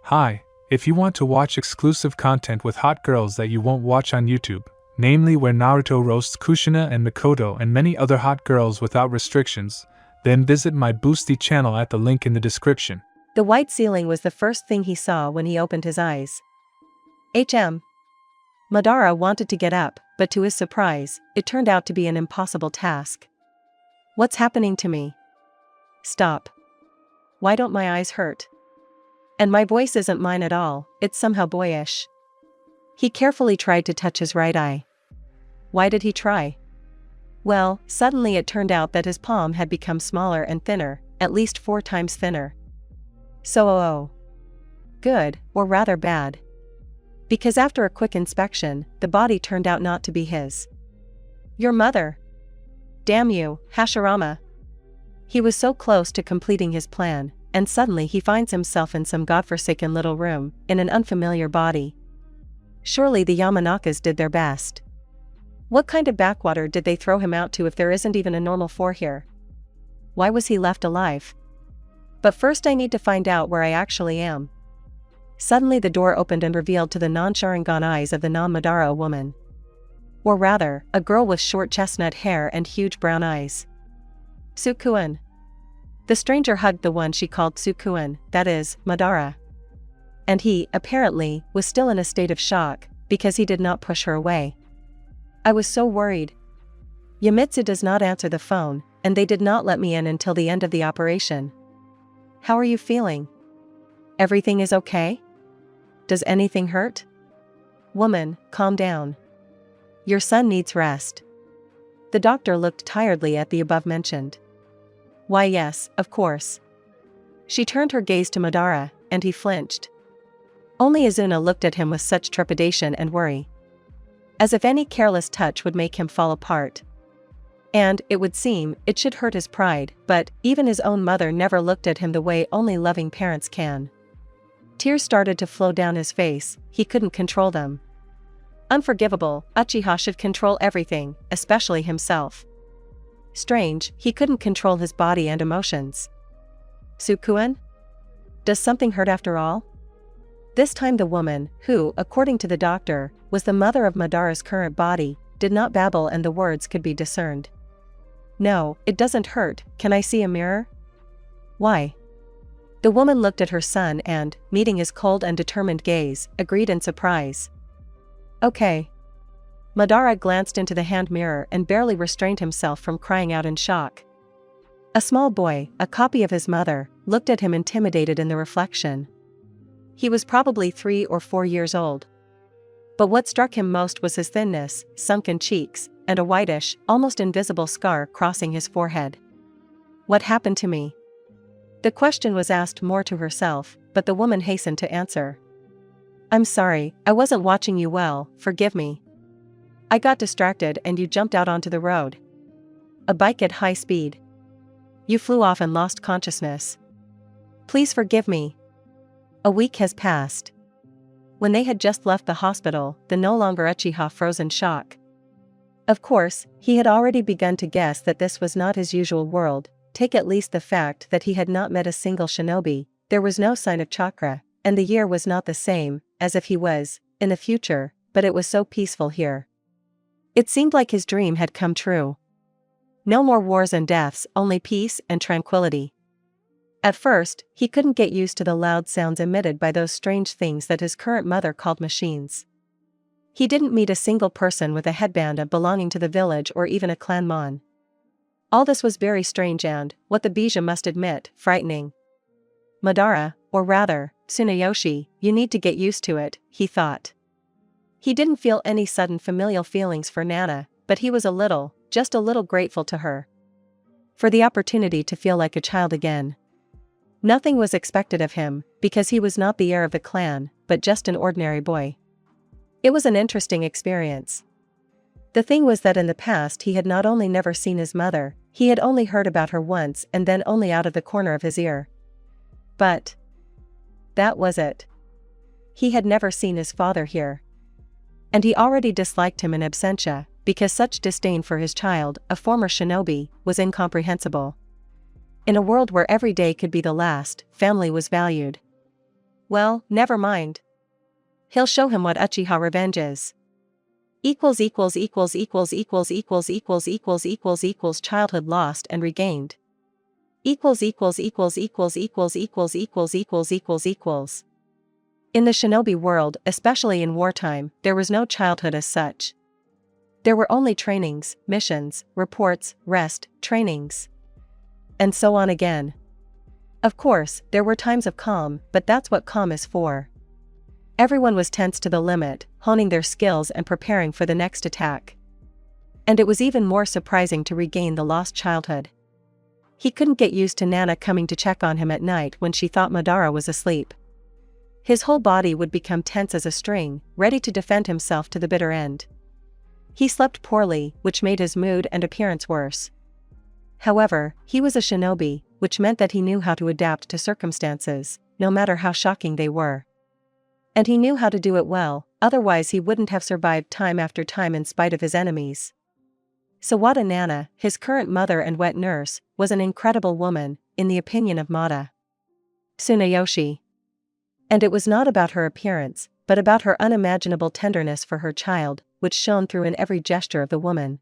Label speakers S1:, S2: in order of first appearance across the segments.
S1: Hi, if you want to watch exclusive content with hot girls that you won't watch on YouTube, namely where Naruto roasts Kushina and Mikoto and many other hot girls without restrictions, then visit my Boosty channel at the link in the description.
S2: The white ceiling was the first thing he saw when he opened his eyes. Madara wanted to get up, but to his surprise, it turned out to be an impossible task. What's happening to me? Stop. Why don't my eyes hurt? And my voice isn't mine at all, it's somehow boyish. He carefully tried to touch his right eye. Why did he try? Well, suddenly it turned out that his palm had become smaller and thinner, at least 4 times thinner. So good, or rather bad. Because after a quick inspection, the body turned out not to be his. Your mother. Damn you, Hashirama. He was so close to completing his plan, and suddenly he finds himself in some godforsaken little room, in an unfamiliar body. Surely the Yamanakas did their best. What kind of backwater did they throw him out to if there isn't even a normal floor here? Why was he left alive? But first I need to find out where I actually am. Suddenly the door opened and revealed to the non-Sharingan eyes of the non-Madara woman. Or rather, a girl with short chestnut hair and huge brown eyes. Sukuen. The stranger hugged the one she called Sukuen, that is, Madara. And he, apparently, was still in a state of shock, because he did not push her away. I was so worried. Yamitsu does not answer the phone, and they did not let me in until the end of the operation. How are you feeling? Everything is okay? Does anything hurt? Woman, calm down. Your son needs rest. The doctor looked tiredly at the above-mentioned. Why yes, of course. She turned her gaze to Madara, and he flinched. Only Izuna looked at him with such trepidation and worry. As if any careless touch would make him fall apart. And, it would seem, it should hurt his pride, but, even his own mother never looked at him the way only loving parents can. Tears started to flow down his face, he couldn't control them. Unforgivable, Uchiha should control everything, especially himself. Strange, he couldn't control his body and emotions. Sukuen? Does something hurt after all? This time the woman, who, according to the doctor, was the mother of Madara's current body, did not babble and the words could be discerned. No, it doesn't hurt, can I see a mirror? Why? The woman looked at her son and, meeting his cold and determined gaze, agreed in surprise. Okay. Madara glanced into the hand mirror and barely restrained himself from crying out in shock. A small boy, a copy of his mother, looked at him intimidated in the reflection. He was probably 3 or 4 years old. But what struck him most was his thinness, sunken cheeks, and a whitish, almost invisible scar crossing his forehead. What happened to me? The question was asked more to herself, but the woman hastened to answer. I'm sorry, I wasn't watching you well, forgive me. I got distracted and you jumped out onto the road. A bike at high speed. You flew off and lost consciousness. Please forgive me. A week has passed. When they had just left the hospital, the no longer Uchiha froze in shock. Of course, he had already begun to guess that this was not his usual world, take at least the fact that he had not met a single shinobi, there was no sign of chakra, and the year was not the same, as if he was, in the future, but it was so peaceful here. It seemed like his dream had come true. No more wars and deaths, only peace and tranquility. At first, he couldn't get used to the loud sounds emitted by those strange things that his current mother called machines. He didn't meet a single person with a headband belonging to the village or even a clanmon. All this was very strange and, what the Bija must admit, frightening. Madara, or rather, Tsunayoshi, you need to get used to it, he thought. He didn't feel any sudden familial feelings for Nana, but he was just a little grateful to her. For the opportunity to feel like a child again. Nothing was expected of him, because he was not the heir of the clan, but just an ordinary boy. It was an interesting experience. The thing was that in the past he had not only never seen his mother, he had only heard about her once and then only out of the corner of his ear. But that was it. He had never seen his father here. And he already disliked him in absentia, because such disdain for his child, a former shinobi, was incomprehensible. In a world where every day could be the last, family was valued. Well, never mind. He'll show him what Uchiha revenge is. Childhood lost and regained. In the shinobi world, especially in wartime, there was no childhood as such. There were only trainings, missions, reports, rest, trainings, and so on again. Of course, there were times of calm, but that's what calm is for. Everyone was tense to the limit, honing their skills and preparing for the next attack. And it was even more surprising to regain the lost childhood. He couldn't get used to Nana coming to check on him at night when she thought Madara was asleep. His whole body would become tense as a string, ready to defend himself to the bitter end. He slept poorly, which made his mood and appearance worse. However, he was a shinobi, which meant that he knew how to adapt to circumstances, no matter how shocking they were. And he knew how to do it well, otherwise he wouldn't have survived time after time in spite of his enemies. Sawada Nana, his current mother and wet nurse, was an incredible woman, in the opinion of Mata Tsunayoshi. And it was not about her appearance, but about her unimaginable tenderness for her child, which shone through in every gesture of the woman.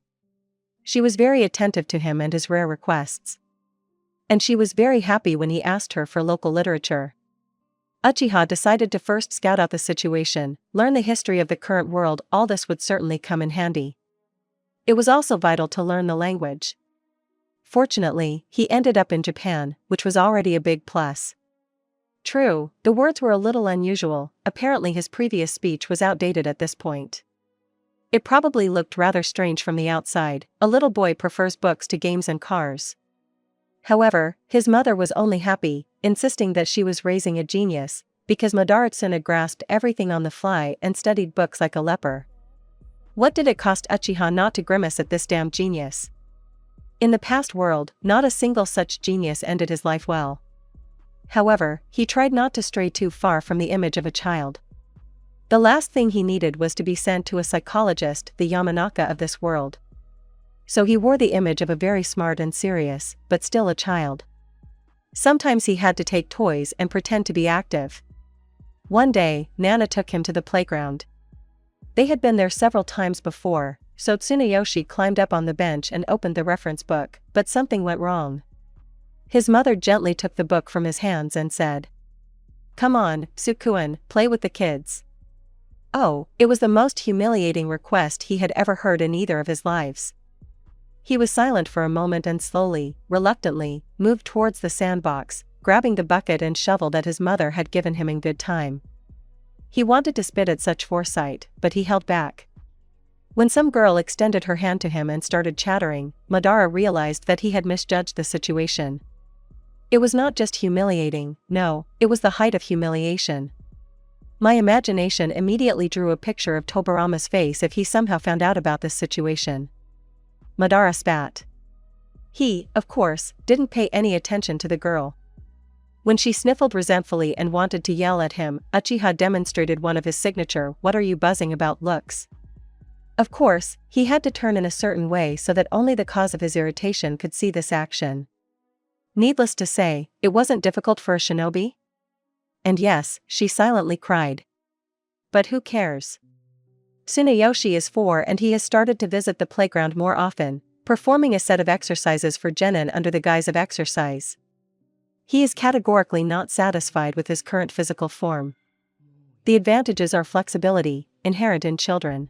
S2: She was very attentive to him and his rare requests. And she was very happy when he asked her for local literature. Uchiha decided to first scout out the situation, learn the history of the current world. All this would certainly come in handy. It was also vital to learn the language. Fortunately, he ended up in Japan, which was already a big plus. True, the words were a little unusual, apparently his previous speech was outdated at this point. It probably looked rather strange from the outside. A little boy prefers books to games and cars. However, his mother was only happy, insisting that she was raising a genius, because Madara-tsuna grasped everything on the fly and studied books like a leper. What did it cost Uchiha not to grimace at this damn genius? In the past world, not a single such genius ended his life well. However, he tried not to stray too far from the image of a child. The last thing he needed was to be sent to a psychologist, the Yamanaka of this world. So he wore the image of a very smart and serious, but still a child. Sometimes he had to take toys and pretend to be active. One day, Nana took him to the playground. They had been there several times before, so Tsunayoshi climbed up on the bench and opened the reference book, but something went wrong. His mother gently took the book from his hands and said, "Come on, Sukuen, play with the kids." Oh, it was the most humiliating request he had ever heard in either of his lives. He was silent for a moment and slowly, reluctantly, moved towards the sandbox, grabbing the bucket and shovel that his mother had given him in good time. He wanted to spit at such foresight, but he held back. When some girl extended her hand to him and started chattering, Madara realized that he had misjudged the situation. It was not just humiliating, no, it was the height of humiliation. My imagination immediately drew a picture of Tobirama's face if he somehow found out about this situation. Madara spat. He, of course, didn't pay any attention to the girl. When she sniffled resentfully and wanted to yell at him, Uchiha demonstrated one of his signature "what are you buzzing about" looks. Of course, he had to turn in a certain way so that only the cause of his irritation could see this action. Needless to say, it wasn't difficult for a shinobi. And yes, she silently cried. But who cares? Tsunayoshi is 4 and he has started to visit the playground more often, performing a set of exercises for genin under the guise of exercise. He is categorically not satisfied with his current physical form. The advantages are flexibility, inherent in children.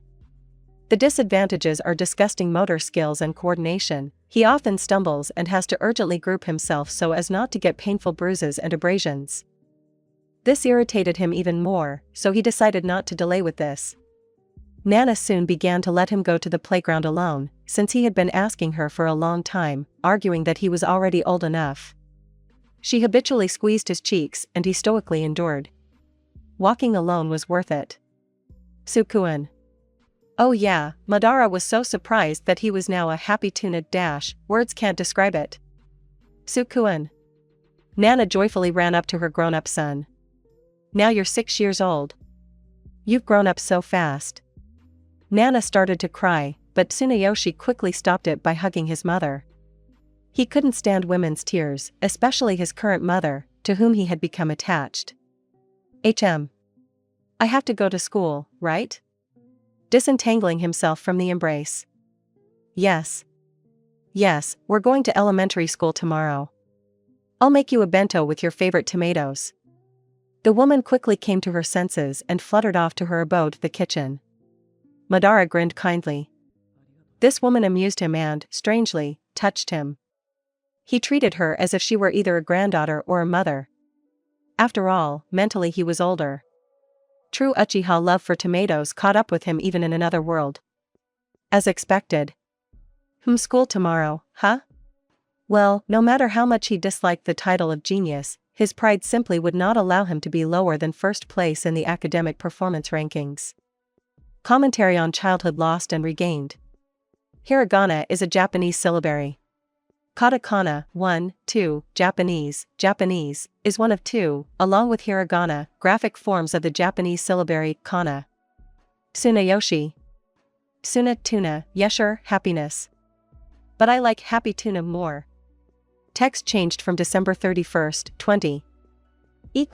S2: The disadvantages are disgusting motor skills and coordination. He often stumbles and has to urgently group himself so as not to get painful bruises and abrasions. This irritated him even more, so he decided not to delay with this. Nana soon began to let him go to the playground alone, since he had been asking her for a long time, arguing that he was already old enough. She habitually squeezed his cheeks and he stoically endured. Walking alone was worth it. Sukuen. Oh yeah, Madara was so surprised that he was now a happy tuna dash, words can't describe it. Sukuen. Nana joyfully ran up to her grown-up son. Now you're 6 years old. You've grown up so fast. Nana started to cry, but Tsunayoshi quickly stopped it by hugging his mother. He couldn't stand women's tears, especially his current mother, to whom he had become attached. I have to go to school, right? Disentangling himself from the embrace. Yes. Yes, we're going to elementary school tomorrow. I'll make you a bento with your favorite tomatoes. The woman quickly came to her senses and fluttered off to her abode, the kitchen. Madara grinned kindly. This woman amused him and, strangely, touched him. He treated her as if she were either a granddaughter or a mother. After all, mentally he was older. True Uchiha love for tomatoes caught up with him even in another world. As expected. School tomorrow, huh? Well, no matter how much he disliked the title of genius, his pride simply would not allow him to be lower than first place in the academic performance rankings. Commentary on childhood lost and regained. Hiragana is a Japanese syllabary. Katakana, 1, 2, Japanese, is one of two, along with hiragana, graphic forms of the Japanese syllabary, kana. Tsunayoshi. Tsuna tuna, yesher, happiness. But I like happy tuna more. Text changed from December 31st, 20. The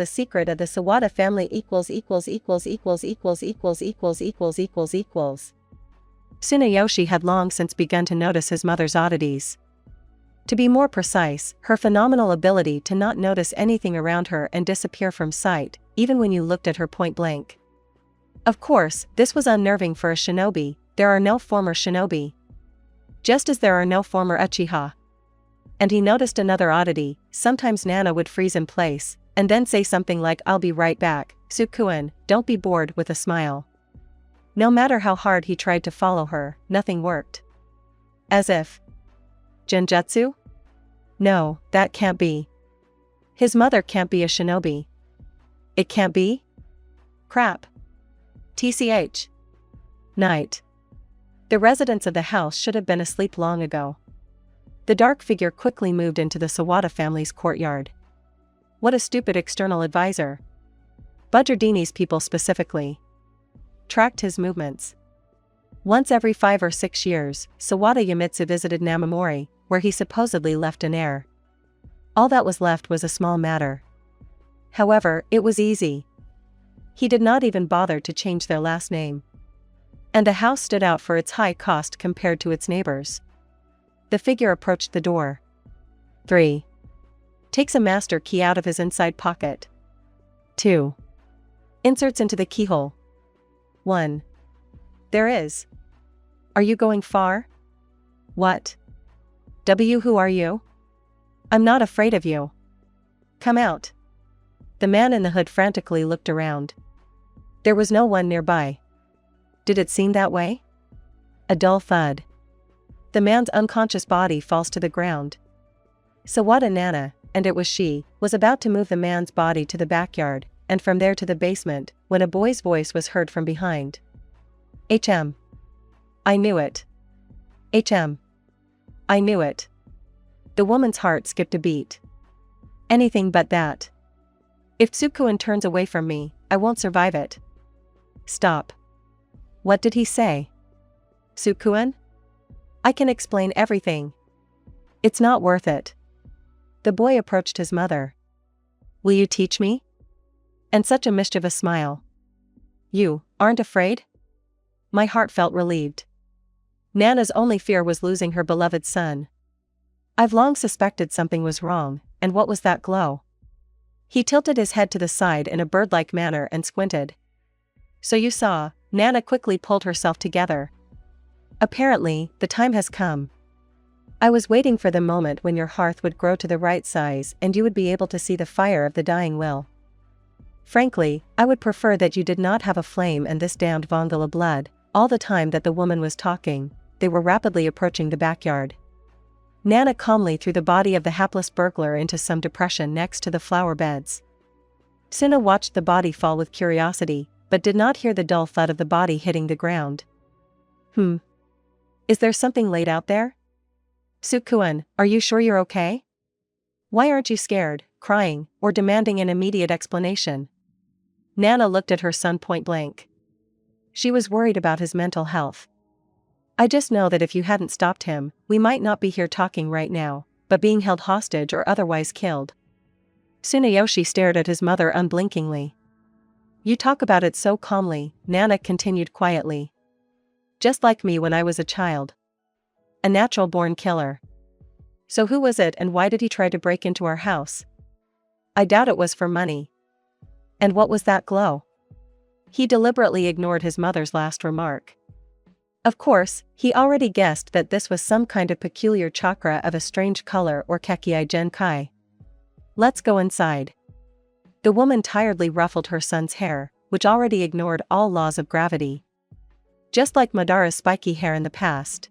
S2: secret of the Sawada family Tsunayoshi had long since begun to notice his mother's oddities. To be more precise, her phenomenal ability to not notice anything around her and disappear from sight, even when you looked at her point blank. Of course, this was unnerving for a shinobi. There are no former shinobi. Just as there are no former Uchiha. And he noticed another oddity. Sometimes Nana would freeze in place, and then say something like, "I'll be right back, Sukuen, don't be bored," with a smile. No matter how hard he tried to follow her, nothing worked. As if. Genjutsu? No, that can't be. His mother can't be a shinobi. It can't be? Crap. TCH. Night. The residents of the house should have been asleep long ago. The dark figure quickly moved into the Sawada family's courtyard. What a stupid external advisor. Budjardini's people specifically tracked his movements. Once every 5 or 6 years, Sawada Yamitsu visited Namamori, where he supposedly left an heir. All that was left was a small matter. However, it was easy. He did not even bother to change their last name. And the house stood out for its high cost compared to its neighbors. The figure approached the door. 3. Takes a master key out of his inside pocket. 2. Inserts into the keyhole. 1. There is. Are you going far? What? Who are you? I'm not afraid of you. Come out. The man in the hood frantically looked around. There was no one nearby. Did it seem that way? A dull thud. The man's unconscious body falls to the ground. Sawada Nana, and it was she, was about to move the man's body to the backyard, and from there to the basement, when a boy's voice was heard from behind. I knew it. I knew it. The woman's heart skipped a beat. Anything but that. If Tsukuen turns away from me, I won't survive it. Stop. What did he say? Tsukuen? I can explain everything. It's not worth it. The boy approached his mother. Will you teach me? And such a mischievous smile. You aren't afraid? My heart felt relieved. Nana's only fear was losing her beloved son. I've long suspected something was wrong, and what was that glow? He tilted his head to the side in a bird-like manner and squinted. So you saw. Nana quickly pulled herself together. Apparently, the time has come. I was waiting for the moment when your hearth would grow to the right size and you would be able to see the fire of the dying will. Frankly, I would prefer that you did not have a flame and this damned Vongala blood. All the time that the woman was talking, they were rapidly approaching the backyard. Nana calmly threw the body of the hapless burglar into some depression next to the flower beds. Suna watched the body fall with curiosity, but did not hear the dull thud of the body hitting the ground. Is there something laid out there? Tsukuen, are you sure you're okay? Why aren't you scared, crying, or demanding an immediate explanation? Nana looked at her son point blank. She was worried about his mental health. I just know that if you hadn't stopped him, we might not be here talking right now. but being held hostage or otherwise killed. Tsunayoshi stared at his mother unblinkingly. You talk about it so calmly, Nana continued quietly. Just like me when I was a child. A natural-born killer. So who was it and why did he try to break into our house? I doubt it was for money. And what was that glow? He deliberately ignored his mother's last remark. Of course, he already guessed that this was some kind of peculiar chakra of a strange color or Kekkei Genkai. Let's go inside. The woman tiredly ruffled her son's hair, which already ignored all laws of gravity. Just like Madara's spiky hair in the past.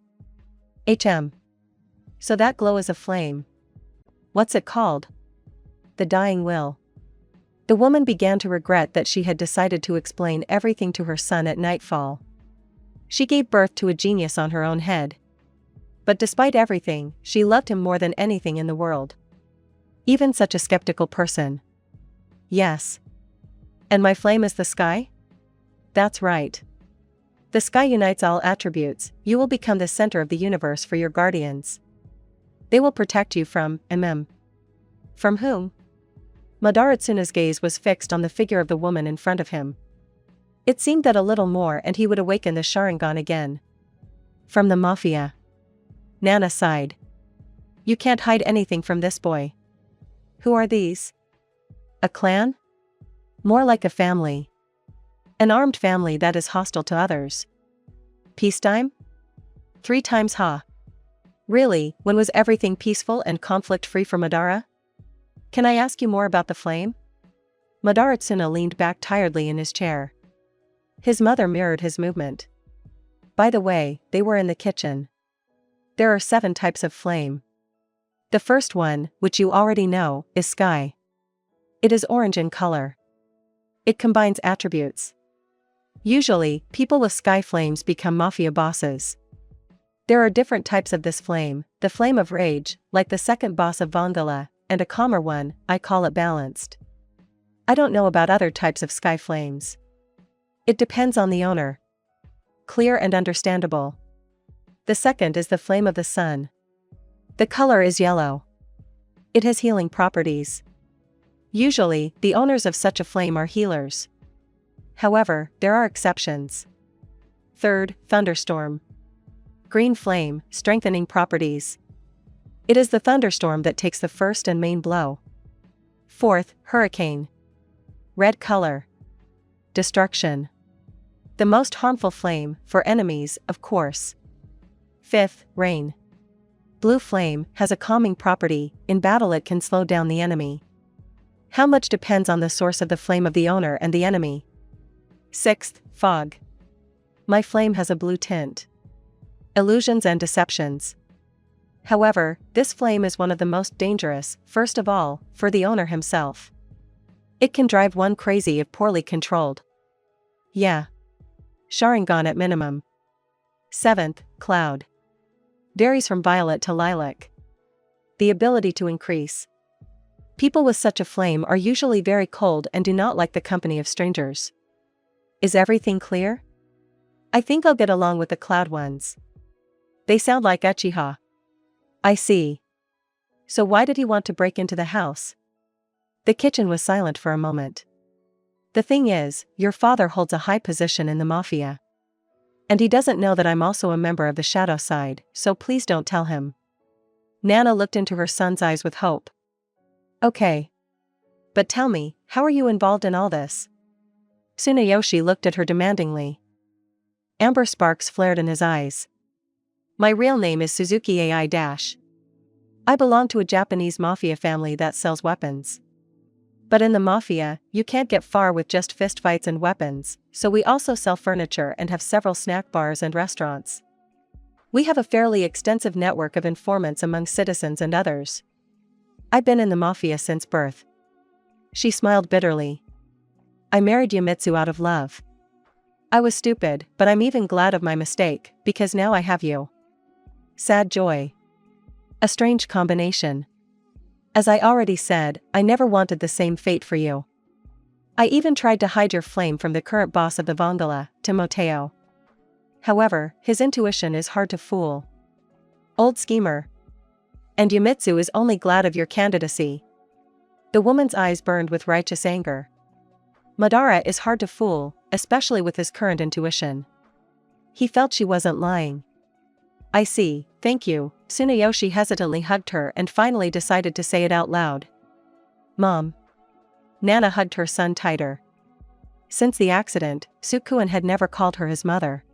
S2: So that glow is a flame. What's it called? The dying will. The woman began to regret that she had decided to explain everything to her son at nightfall. She gave birth to a genius on her own head. But despite everything, she loved him more than anything in the world. Even such a skeptical person. Yes. And my flame is the sky? That's right. The sky unites all attributes. You will become the center of the universe for your guardians. They will protect you from. From whom? Madara Tsuna's gaze was fixed on the figure of the woman in front of him. It seemed that a little more and he would awaken the Sharingan again. From the Mafia. Nana sighed. You can't hide anything from this boy. Who are these? A clan? More like a family. An armed family that is hostile to others. Peacetime? 3 times ha. Really, when was everything peaceful and conflict-free for Madara? Can I ask you more about the flame? Madara Tsuna leaned back tiredly in his chair. His mother mirrored his movement. By the way, they were in the kitchen. There are 7 types of flame. The first one, which you already know, is sky. It is orange in color. It combines attributes. Usually, people with sky flames become mafia bosses. There are different types of this flame, the flame of rage, like the second boss of Vangala, and a calmer one, I call it balanced. I don't know about other types of sky flames. It depends on the owner. Clear and understandable. The second is the flame of the sun. The color is yellow. It has healing properties. Usually, the owners of such a flame are healers. However, there are exceptions. Third, thunderstorm. Green flame, strengthening properties. It is the thunderstorm that takes the first and main blow. Fourth, hurricane. Red color. Destruction. The most harmful flame, for enemies, of course. Fifth, rain. Blue flame has a calming property, in battle it can slow down the enemy. How much depends on the source of the flame of the owner and the enemy. Sixth, fog. My flame has a blue tint. Illusions and deceptions. However, this flame is one of the most dangerous, first of all, for the owner himself. It can drive one crazy if poorly controlled. Yeah. Sharingan at minimum. Seventh, cloud. Varies from violet to lilac. The ability to increase. People with such a flame are usually very cold and do not like the company of strangers. Is everything clear? I think I'll get along with the cloud ones. They sound like Uchiha. I see. So why did he want to break into the house? The kitchen was silent for a moment. The thing is, your father holds a high position in the mafia. And he doesn't know that I'm also a member of the shadow side, so please don't tell him. Nana looked into her son's eyes with hope. Okay. But tell me, how are you involved in all this? Tsunayoshi looked at her demandingly. Amber sparks flared in his eyes. My real name is Suzuki AI-. I belong to a Japanese mafia family that sells weapons. But in the mafia, you can't get far with just fistfights and weapons, so we also sell furniture and have several snack bars and restaurants. We have a fairly extensive network of informants among citizens and others. I've been in the mafia since birth. She smiled bitterly. I married Yamitsu out of love. I was stupid, but I'm even glad of my mistake, because now I have you. Sad joy. A strange combination. As I already said, I never wanted the same fate for you. I even tried to hide your flame from the current boss of the Vangala, Timoteo. However, his intuition is hard to fool. Old schemer. And Yumitsu is only glad of your candidacy." The woman's eyes burned with righteous anger. Madara is hard to fool, especially with his current intuition. He felt she wasn't lying. "I see, thank you." Tsunayoshi hesitantly hugged her and finally decided to say it out loud. "Mom." Nana hugged her son tighter. Since the accident, Sukuin had never called her his mother.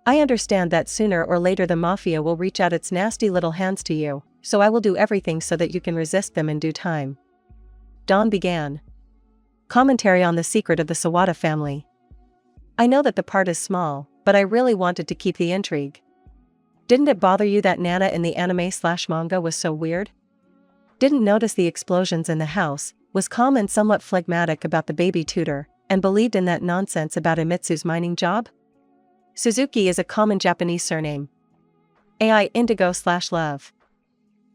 S2: "I understand that sooner or later the mafia will reach out its nasty little hands to you, so I will do everything so that you can resist them in due time." Dawn began. Commentary on the secret of the Sawada family. "I know that the part is small, but I really wanted to keep the intrigue. Didn't it bother you that Nana in the anime/manga was so weird? Didn't notice the explosions in the house, was calm and somewhat phlegmatic about the baby tutor, and believed in that nonsense about Imitsu's mining job? Suzuki is a common Japanese surname. AI Indigo/Love.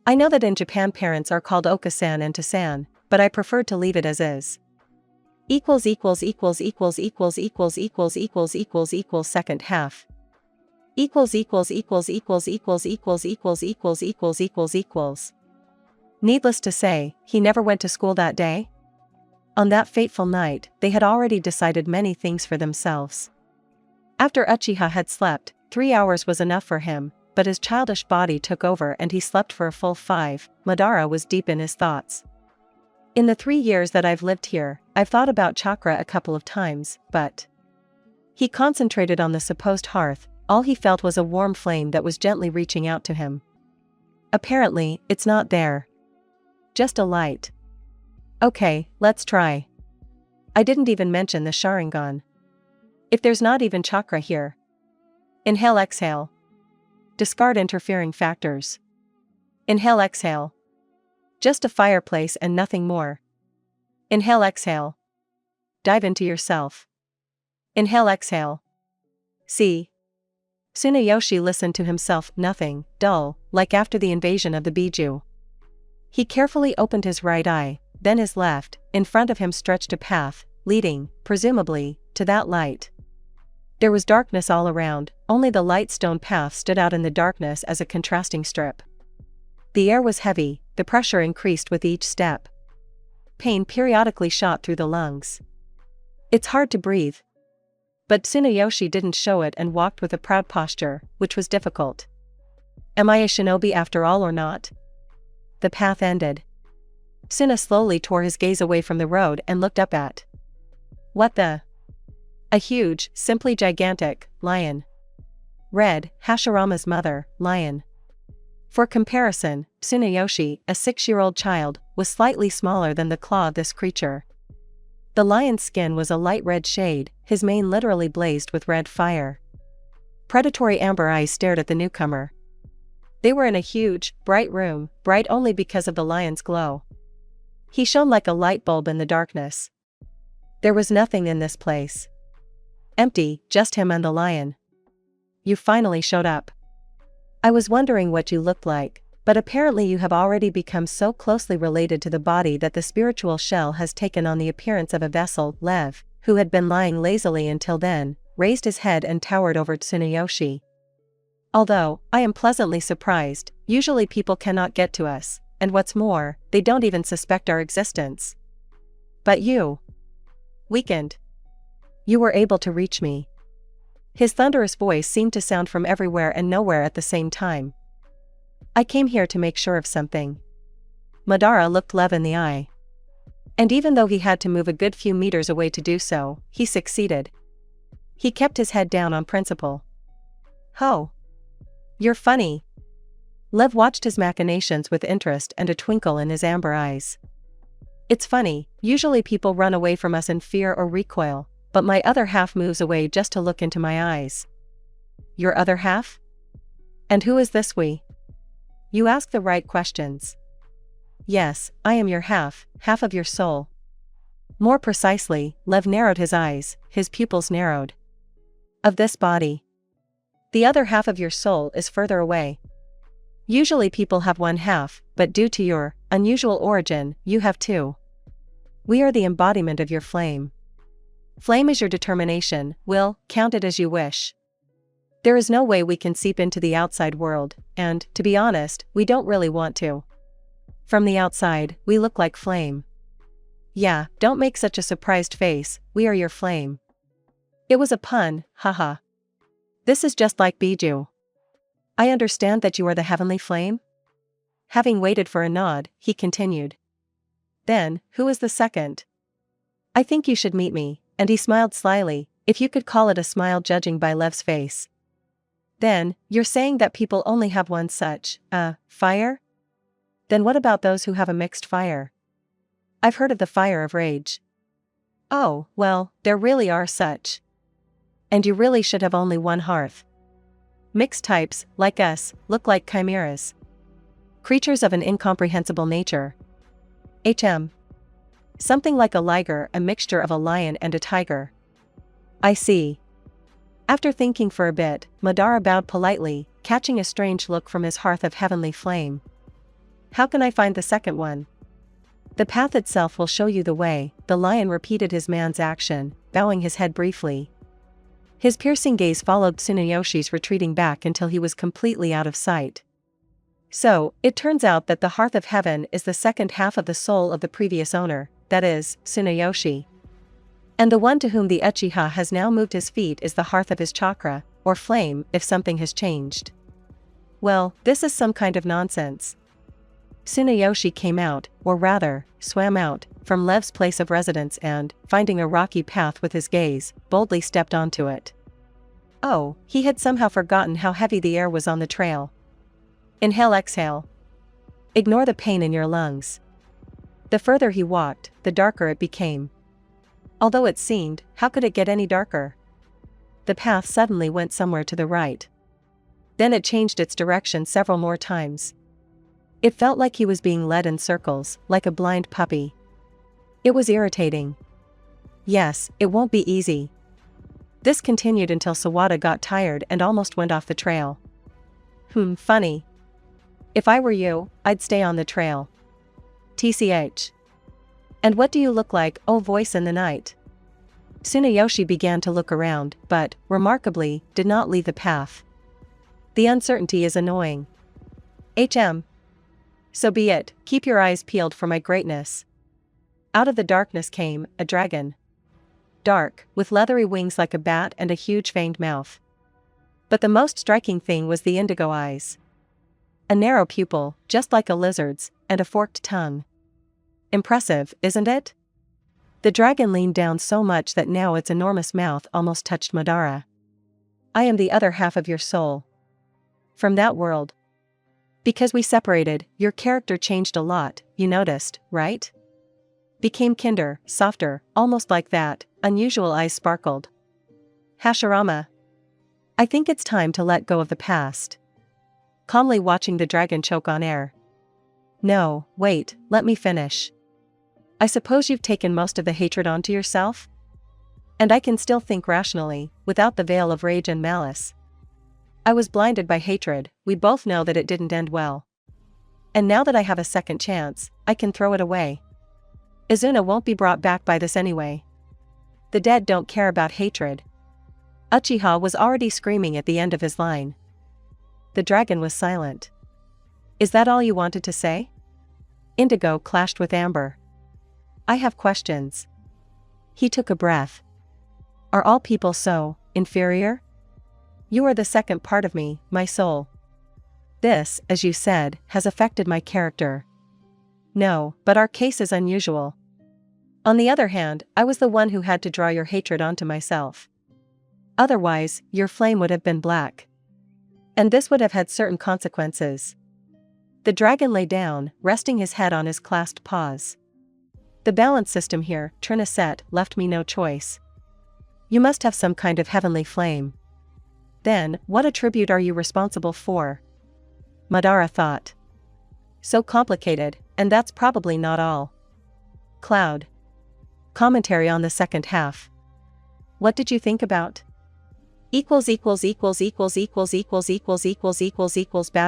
S2: I know that in Japan parents are called Oka-san and Ta-san, but I preferred to leave it as is. Second half. Needless to say, he never went to school that day. On that fateful night, they had already decided many things for themselves. After Uchiha had slept, 3 hours was enough for him, but his childish body took over and he slept for a full 5. Madara was deep in his thoughts. "In the 3 years that I've lived here, I've thought about chakra a couple of times, but..." He concentrated on the supposed hearth. All he felt was a warm flame that was gently reaching out to him. "Apparently, it's not there. Just a light." "Okay, let's try. I didn't even mention the Sharingan. If there's not even chakra here." Inhale-exhale. Discard interfering factors. Inhale-exhale. Just a fireplace and nothing more. Inhale-exhale. Dive into yourself. Inhale-exhale. See. Tsunayoshi listened to himself, nothing, dull, like after the invasion of the Biju. He carefully opened his right eye, then his left. In front of him stretched a path, leading, presumably, to that light. There was darkness all around, only the light stone path stood out in the darkness as a contrasting strip. The air was heavy, the pressure increased with each step. Pain periodically shot through the lungs. "It's hard to breathe." But Tsunayoshi didn't show it and walked with a proud posture, which was difficult. "Am I a shinobi after all or not?" The path ended. Tsuna slowly tore his gaze away from the road and looked up at. What the? A huge, simply gigantic, lion. Red, Hashirama's mother, lion. For comparison, Tsunayoshi, a 6-year-old child, was slightly smaller than the claw of this creature. The lion's skin was a light red shade, his mane literally blazed with red fire. Predatory amber eyes stared at the newcomer. They were in a huge, bright room, bright only because of the lion's glow. He shone like a light bulb in the darkness. There was nothing in this place. Empty, just him and the lion. You finally showed up. I was wondering what you looked like, but apparently you have already become so closely related to the body that the spiritual shell has taken on the appearance of a vessel. Lev, who had been lying lazily until then, raised his head and towered over Tsunayoshi. Although, I am pleasantly surprised, usually people cannot get to us, and what's more, they don't even suspect our existence. But you. Weakened. You were able to reach me. His thunderous voice seemed to sound from everywhere and nowhere at the same time. I came here to make sure of something. Madara looked Lev in the eye. And even though he had to move a good few meters away to do so, he succeeded. He kept his head down on principle. Ho! You're funny. Lev watched his machinations with interest and a twinkle in his amber eyes. It's funny, usually people run away from us in fear or recoil, but my other half moves away just to look into my eyes. Your other half? And who is this we? You ask the right questions. Yes, I am your half of your soul. More precisely, Lev narrowed his eyes, his pupils narrowed. Of this body. The other half of your soul is further away. Usually people have one half, but due to your unusual origin, you have two. We are the embodiment of your flame. Flame is your determination, will, count it as you wish. There is no way we can seep into the outside world, and, to be honest, we don't really want to. From the outside, we look like flame. Yeah, don't make such a surprised face, we are your flame. It was a pun, haha. This is just like Biju. I understand that you are the heavenly flame? Having waited for a nod, he continued. Then, who is the second? I think you should meet me, and he smiled slyly, if you could call it a smile judging by Lev's face. Then, you're saying that people only have one such, fire? Then what about those who have a mixed fire? I've heard of the fire of rage. Oh, well, there really are such. And you really should have only one hearth. Mixed types, like us, look like chimeras. Creatures of an incomprehensible nature. Something like a liger, a mixture of a lion and a tiger. I see. After thinking for a bit, Madara bowed politely, catching a strange look from his hearth of heavenly flame. How can I find the second one? The path itself will show you the way, the lion repeated his man's action, bowing his head briefly. His piercing gaze followed Tsuneyoshi's retreating back until he was completely out of sight. So, it turns out that the hearth of heaven is the second half of the soul of the previous owner, that is, Tsuneyoshi. And the one to whom the Uchiha has now moved his feet is the hearth of his chakra, or flame, if something has changed. Well, this is some kind of nonsense. Tsuneyoshi came out, or rather, swam out, from Lev's place of residence and, finding a rocky path with his gaze, boldly stepped onto it. Oh, he had somehow forgotten how heavy the air was on the trail. Inhale, exhale. Ignore the pain in your lungs. The further he walked, the darker it became. Although it seemed, how could it get any darker? The path suddenly went somewhere to the right. Then it changed its direction several more times. It felt like he was being led in circles, like a blind puppy. It was irritating. Yes, it won't be easy. This continued until Sawada got tired and almost went off the trail. Funny. If I were you, I'd stay on the trail. TCH. And what do you look like, oh voice in the night? Tsuneyoshi began to look around, but, remarkably, did not leave the path. The uncertainty is annoying. So be it, keep your eyes peeled for my greatness. Out of the darkness came a dragon. Dark, with leathery wings like a bat and a huge fanged mouth. But the most striking thing was the indigo eyes. A narrow pupil, just like a lizard's, and a forked tongue. Impressive, isn't it? The dragon leaned down so much that now its enormous mouth almost touched Madara. I am the other half of your soul. From that world. Because we separated, your character changed a lot, you noticed, right? Became kinder, softer, almost like that, unusual eyes sparkled. Hashirama. I think it's time to let go of the past. Calmly watching the dragon choke on air. No, wait, let me finish. I suppose you've taken most of the hatred onto yourself? And I can still think rationally, without the veil of rage and malice. I was blinded by hatred, we both know that it didn't end well. And now that I have a second chance, I can throw it away. Izuna won't be brought back by this anyway. The dead don't care about hatred. Uchiha was already screaming at the end of his line. The dragon was silent. Is that all you wanted to say? Indigo clashed with Amber. I have questions. He took a breath. Are all people so inferior? You are the second part of me, my soul. This, as you said, has affected my character. No, but our case is unusual. On the other hand, I was the one who had to draw your hatred onto myself. Otherwise, your flame would have been black. And this would have had certain consequences. The dragon lay down, resting his head on his clasped paws. The balance system here, Triniset, left me no choice. You must have some kind of heavenly flame. Then, what attribute are you responsible for? Madara thought. So complicated, and that's probably not all. Cloud. Commentary on the second half. What did you think about? Bad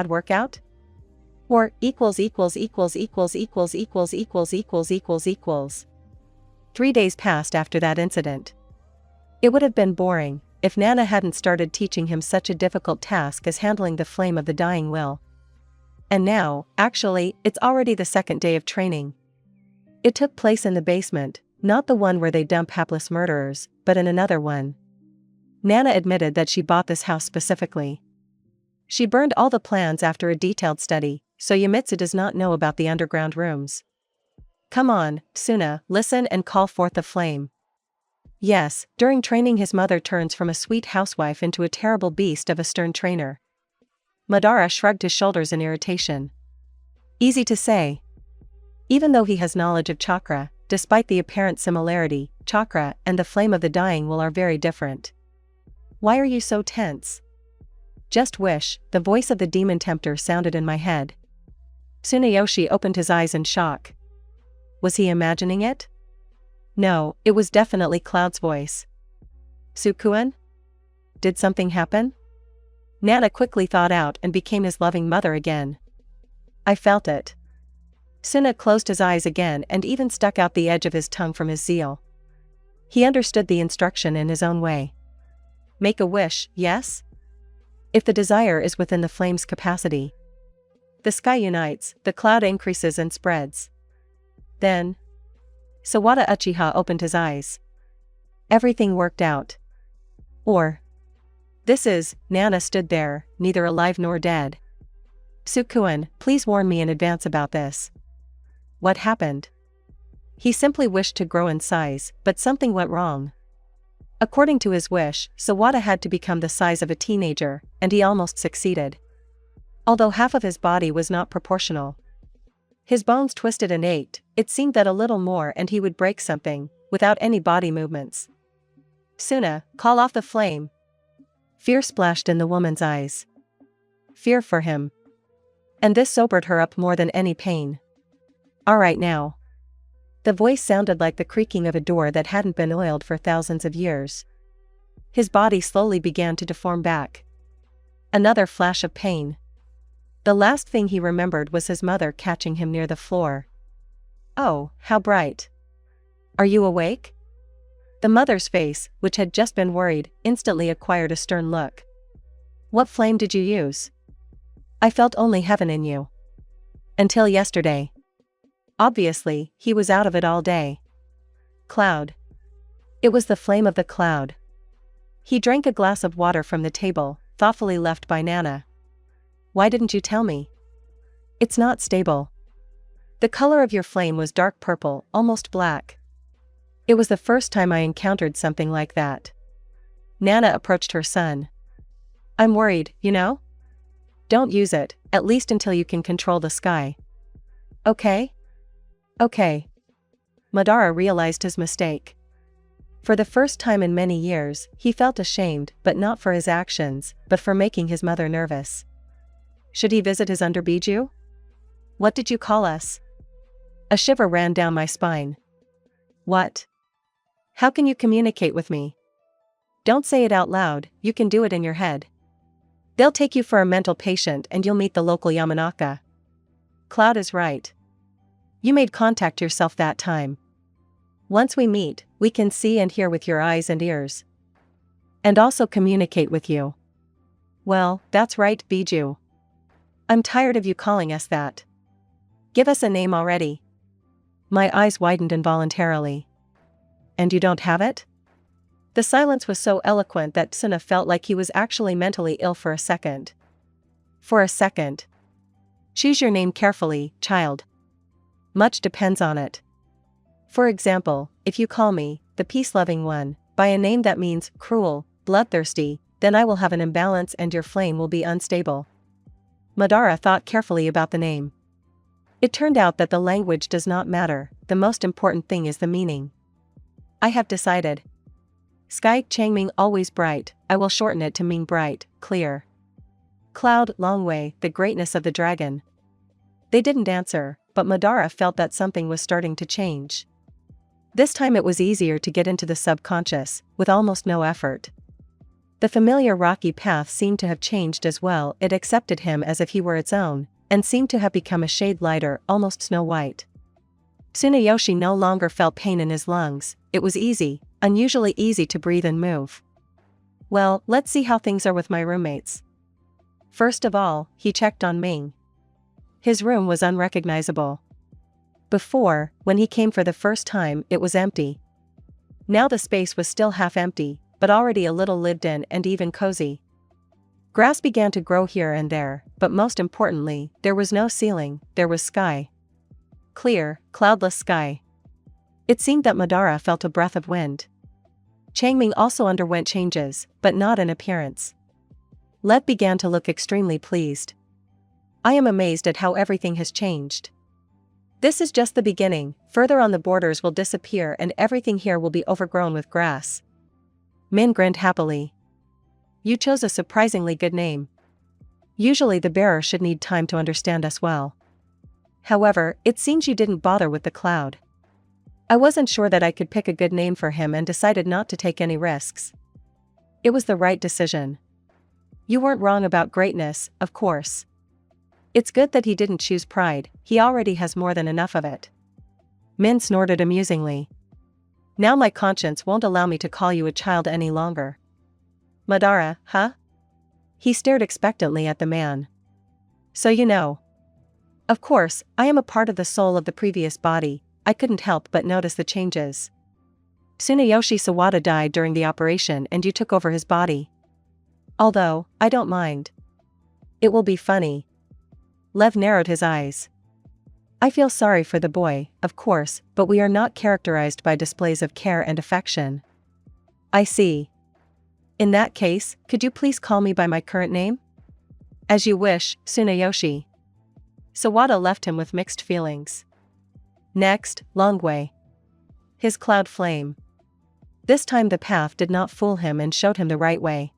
S2: workout? Or 3 days passed after that incident. It would have been boring, if Nana hadn't started teaching him such a difficult task as handling the flame of the dying will. And now, actually, it's already the second day of training. It took place in the basement, not the one where they dump hapless murderers, but in another one. Nana admitted that she bought this house specifically. She burned all the plans after a detailed study, so Yamitsu does not know about the underground rooms. Come on, Suna, listen and call forth the flame. Yes, during training his mother turns from a sweet housewife into a terrible beast of a stern trainer. Madara shrugged his shoulders in irritation. Easy to say. Even though he has knowledge of chakra, despite the apparent similarity, chakra and the flame of the dying will are very different. Why are you so tense? Just wish, the voice of the demon tempter sounded in my head. Tsunayoshi opened his eyes in shock. Was he imagining it? No, it was definitely Cloud's voice. Sukuen? Did something happen? Nana quickly thawed out and became his loving mother again. I felt it. Suna closed his eyes again and even stuck out the edge of his tongue from his zeal. He understood the instruction in his own way. Make a wish, yes? If the desire is within the flame's capacity. The sky unites, the cloud increases and spreads. Then, Sawada Uchiha opened his eyes. Everything worked out. Or, Nana stood there, neither alive nor dead. Sukuen, please warn me in advance about this. What happened? He simply wished to grow in size, but something went wrong. According to his wish, Sawada had to become the size of a teenager, and he almost succeeded. Although half of his body was not proportional. His bones twisted and ached, it seemed that a little more and he would break something, without any body movements. Suna, call off the flame. Fear splashed in the woman's eyes. Fear for him. And this sobered her up more than any pain. All right now. The voice sounded like the creaking of a door that hadn't been oiled for thousands of years. His body slowly began to deform back. Another flash of pain. The last thing he remembered was his mother catching him near the floor. Oh, how bright. Are you awake? The mother's face, which had just been worried, instantly acquired a stern look. What flame did you use? I felt only heaven in you. Until yesterday. Obviously, he was out of it all day. Cloud. It was the flame of the cloud. He drank a glass of water from the table, thoughtfully left by Nana. Why didn't you tell me? It's not stable. The color of your flame was dark purple, almost black. It was the first time I encountered something like that. Nana approached her son. I'm worried, you know? Don't use it, at least until you can control the sky. Okay? Okay. Madara realized his mistake. For the first time in many years, he felt ashamed, but not for his actions, but for making his mother nervous. Should he visit his underbiju? What did you call us? A shiver ran down my spine. What? How can you communicate with me? Don't say it out loud, you can do it in your head. They'll take you for a mental patient and you'll meet the local Yamanaka. Cloud is right. You made contact yourself that time. Once we meet, we can see and hear with your eyes and ears. And also communicate with you. Well, that's right, Biju. I'm tired of you calling us that. Give us a name already. My eyes widened involuntarily. And you don't have it? The silence was so eloquent that Suna felt like he was actually mentally ill for a second. For a second. Choose your name carefully, child. Much depends on it. For example, if you call me, the peace-loving one, by a name that means cruel, bloodthirsty, then I will have an imbalance and your flame will be unstable. Madara thought carefully about the name. It turned out that the language does not matter, the most important thing is the meaning. I have decided. Sky Changming always bright, I will shorten it to mean bright, clear. Cloud Longwei, the greatness of the dragon. They didn't answer, but Madara felt that something was starting to change. This time it was easier to get into the subconscious, with almost no effort. The familiar rocky path seemed to have changed as well, it accepted him as if he were its own, and seemed to have become a shade lighter, almost snow-white. Tsunayoshi no longer felt pain in his lungs, it was easy, unusually easy to breathe and move. Well, let's see how things are with my roommates. First of all, he checked on Ming. His room was unrecognizable. Before, when he came for the first time, it was empty. Now the space was still half empty, but already a little lived in and even cozy. Grass began to grow here and there, but most importantly, there was no ceiling, there was sky. Clear, cloudless sky. It seemed that Madara felt a breath of wind. Changming also underwent changes, but not in appearance. Let began to look extremely pleased. I am amazed at how everything has changed. This is just the beginning, further on the borders will disappear and everything here will be overgrown with grass. Min grinned happily. You chose a surprisingly good name. Usually the bearer should need time to understand us well. However, it seems you didn't bother with the cloud. I wasn't sure that I could pick a good name for him and decided not to take any risks. It was the right decision. You weren't wrong about greatness, of course. It's good that he didn't choose pride, he already has more than enough of it. Min snorted amusingly. Now my conscience won't allow me to call you a child any longer. Madara, huh? He stared expectantly at the man. So you know. Of course, I am a part of the soul of the previous body, I couldn't help but notice the changes. Tsunayoshi Sawada died during the operation and you took over his body. Although, I don't mind. It will be funny. Lev narrowed his eyes. I feel sorry for the boy, of course, but we are not characterized by displays of care and affection. I see. In that case, could you please call me by my current name? As you wish, Tsunayoshi. Sawada left him with mixed feelings. Next, Longwei. His cloud flame. This time the path did not fool him and showed him the right way.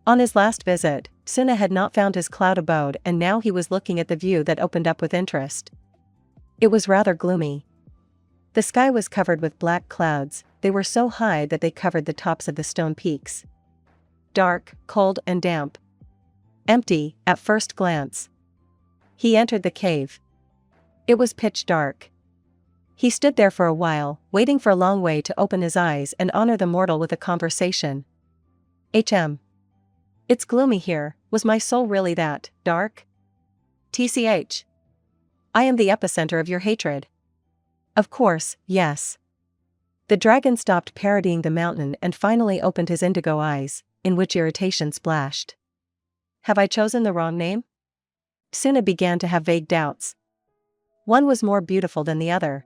S2: On his last visit, Suna had not found his cloud abode and now he was looking at the view that opened up with interest. It was rather gloomy. The sky was covered with black clouds, they were so high that they covered the tops of the stone peaks. Dark, cold and damp. Empty, at first glance. He entered the cave. It was pitch dark. He stood there for a while, waiting for Longwei to open his eyes and honor the mortal with a conversation. It's gloomy here, was my soul really that dark? TCH. I am the epicenter of your hatred. Of course, yes. The dragon stopped parodying the mountain and finally opened his indigo eyes, in which irritation splashed. Have I chosen the wrong name? Suna began to have vague doubts. One was more beautiful than the other.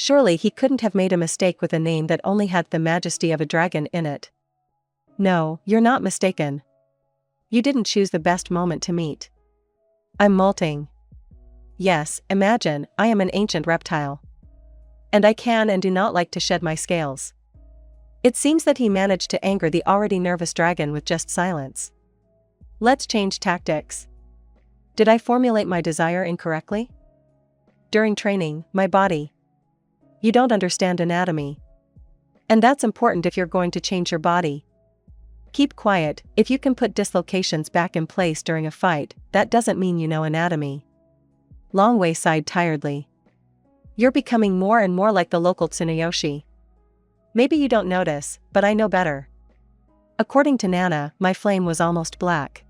S2: Surely he couldn't have made a mistake with a name that only had the majesty of a dragon in it. No, you're not mistaken. You didn't choose the best moment to meet. I'm molting. Yes, imagine, I am an ancient reptile. And I can and do not like to shed my scales. It seems that he managed to anger the already nervous dragon with just silence. Let's change tactics. Did I formulate my desire incorrectly? During training, my body. You don't understand anatomy. And that's important if you're going to change your body. Keep quiet, if you can put dislocations back in place during a fight, that doesn't mean you know anatomy. Longwei sighed tiredly. You're becoming more and more like the local Tsunayoshi. Maybe you don't notice, but I know better. According to Nana, my flame was almost black.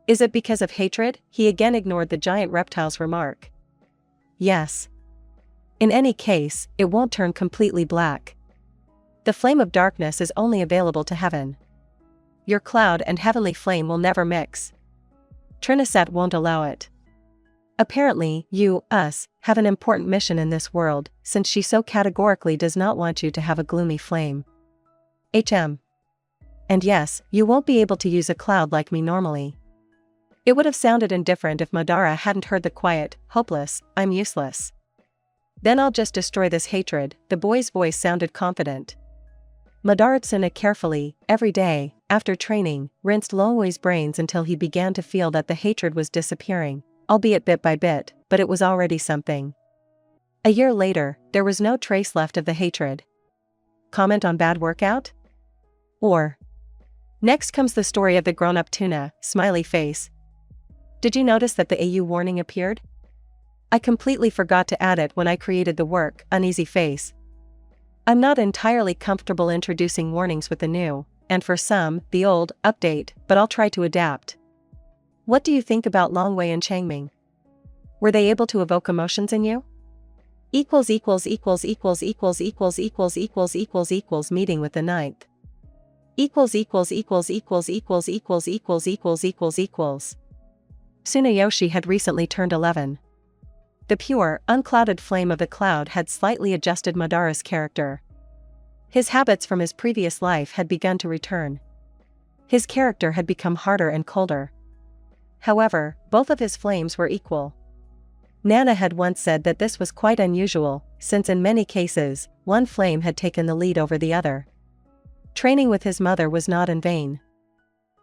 S2: Is it because of hatred? He again ignored the giant reptile's remark. Yes. In any case, it won't turn completely black. The flame of darkness is only available to heaven. Your cloud and heavenly flame will never mix. Triniset won't allow it. Apparently, you, us, have an important mission in this world, since she so categorically does not want you to have a gloomy flame. And yes, you won't be able to use a cloud like me normally. It would have sounded indifferent if Madara hadn't heard the quiet, hopeless, I'm useless. Then I'll just destroy this hatred, the boy's voice sounded confident. Madara-tsuna carefully, every day, after training, rinsed Longwei's brains until he began to feel that the hatred was disappearing, albeit bit by bit, but it was already something. A year later, there was no trace left of the hatred. Comment on bad workout? Or. Next comes the story of the grown-up tuna, smiley face. Did you notice that the AU warning appeared? I completely forgot to add it when I created the work, uneasy face. I'm not entirely comfortable introducing warnings with the new, and for some, the old, update, but I'll try to adapt. What do you think about Longwei and Changming? Were they able to evoke emotions in you? Meeting with the ninth. Tsunayoshi had recently turned 11. The pure, unclouded flame of the cloud had slightly adjusted Madara's character. His habits from his previous life had begun to return. His character had become harder and colder. However, both of his flames were equal. Nana had once said that this was quite unusual, since in many cases, one flame had taken the lead over the other. Training with his mother was not in vain.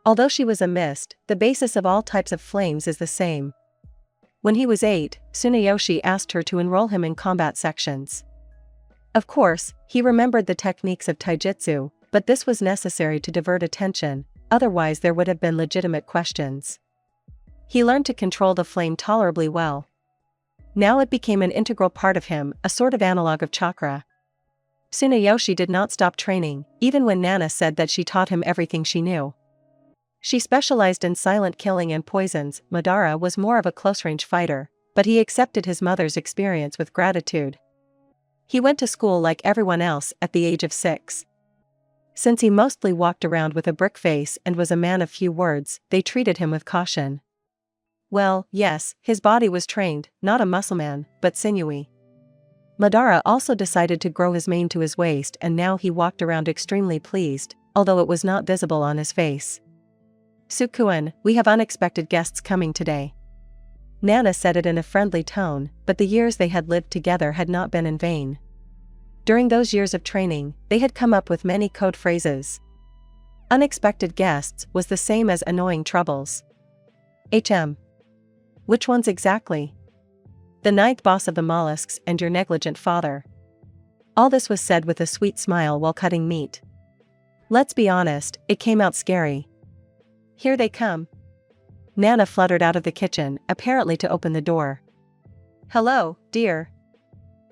S2: Although she was a mist, the basis of all types of flames is the same. When he was 8, Tsunayoshi asked her to enroll him in combat sections. Of course, he remembered the techniques of taijutsu, but this was necessary to divert attention, otherwise there would have been legitimate questions. He learned to control the flame tolerably well. Now it became an integral part of him, a sort of analog of chakra. Tsunayoshi did not stop training, even when Nana said that she taught him everything she knew. She specialized in silent killing and poisons. Madara was more of a close-range fighter, but he accepted his mother's experience with gratitude. He went to school like everyone else at the age of 6. Since he mostly walked around with a brick face and was a man of few words, they treated him with caution. Well, yes, his body was trained, not a muscle man, but sinewy. Madara also decided to grow his mane to his waist, and now he walked around extremely pleased, although it was not visible on his face. Sukuen, we have unexpected guests coming today. Nana said it in a friendly tone, but the years they had lived together had not been in vain. During those years of training, they had come up with many code phrases. Unexpected guests was the same as annoying troubles. Which ones exactly? The ninth boss of the mollusks and your negligent father. All this was said with a sweet smile while cutting meat. Let's be honest, it came out scary. Here they come. Nana fluttered out of the kitchen, apparently to open the door. Hello, dear.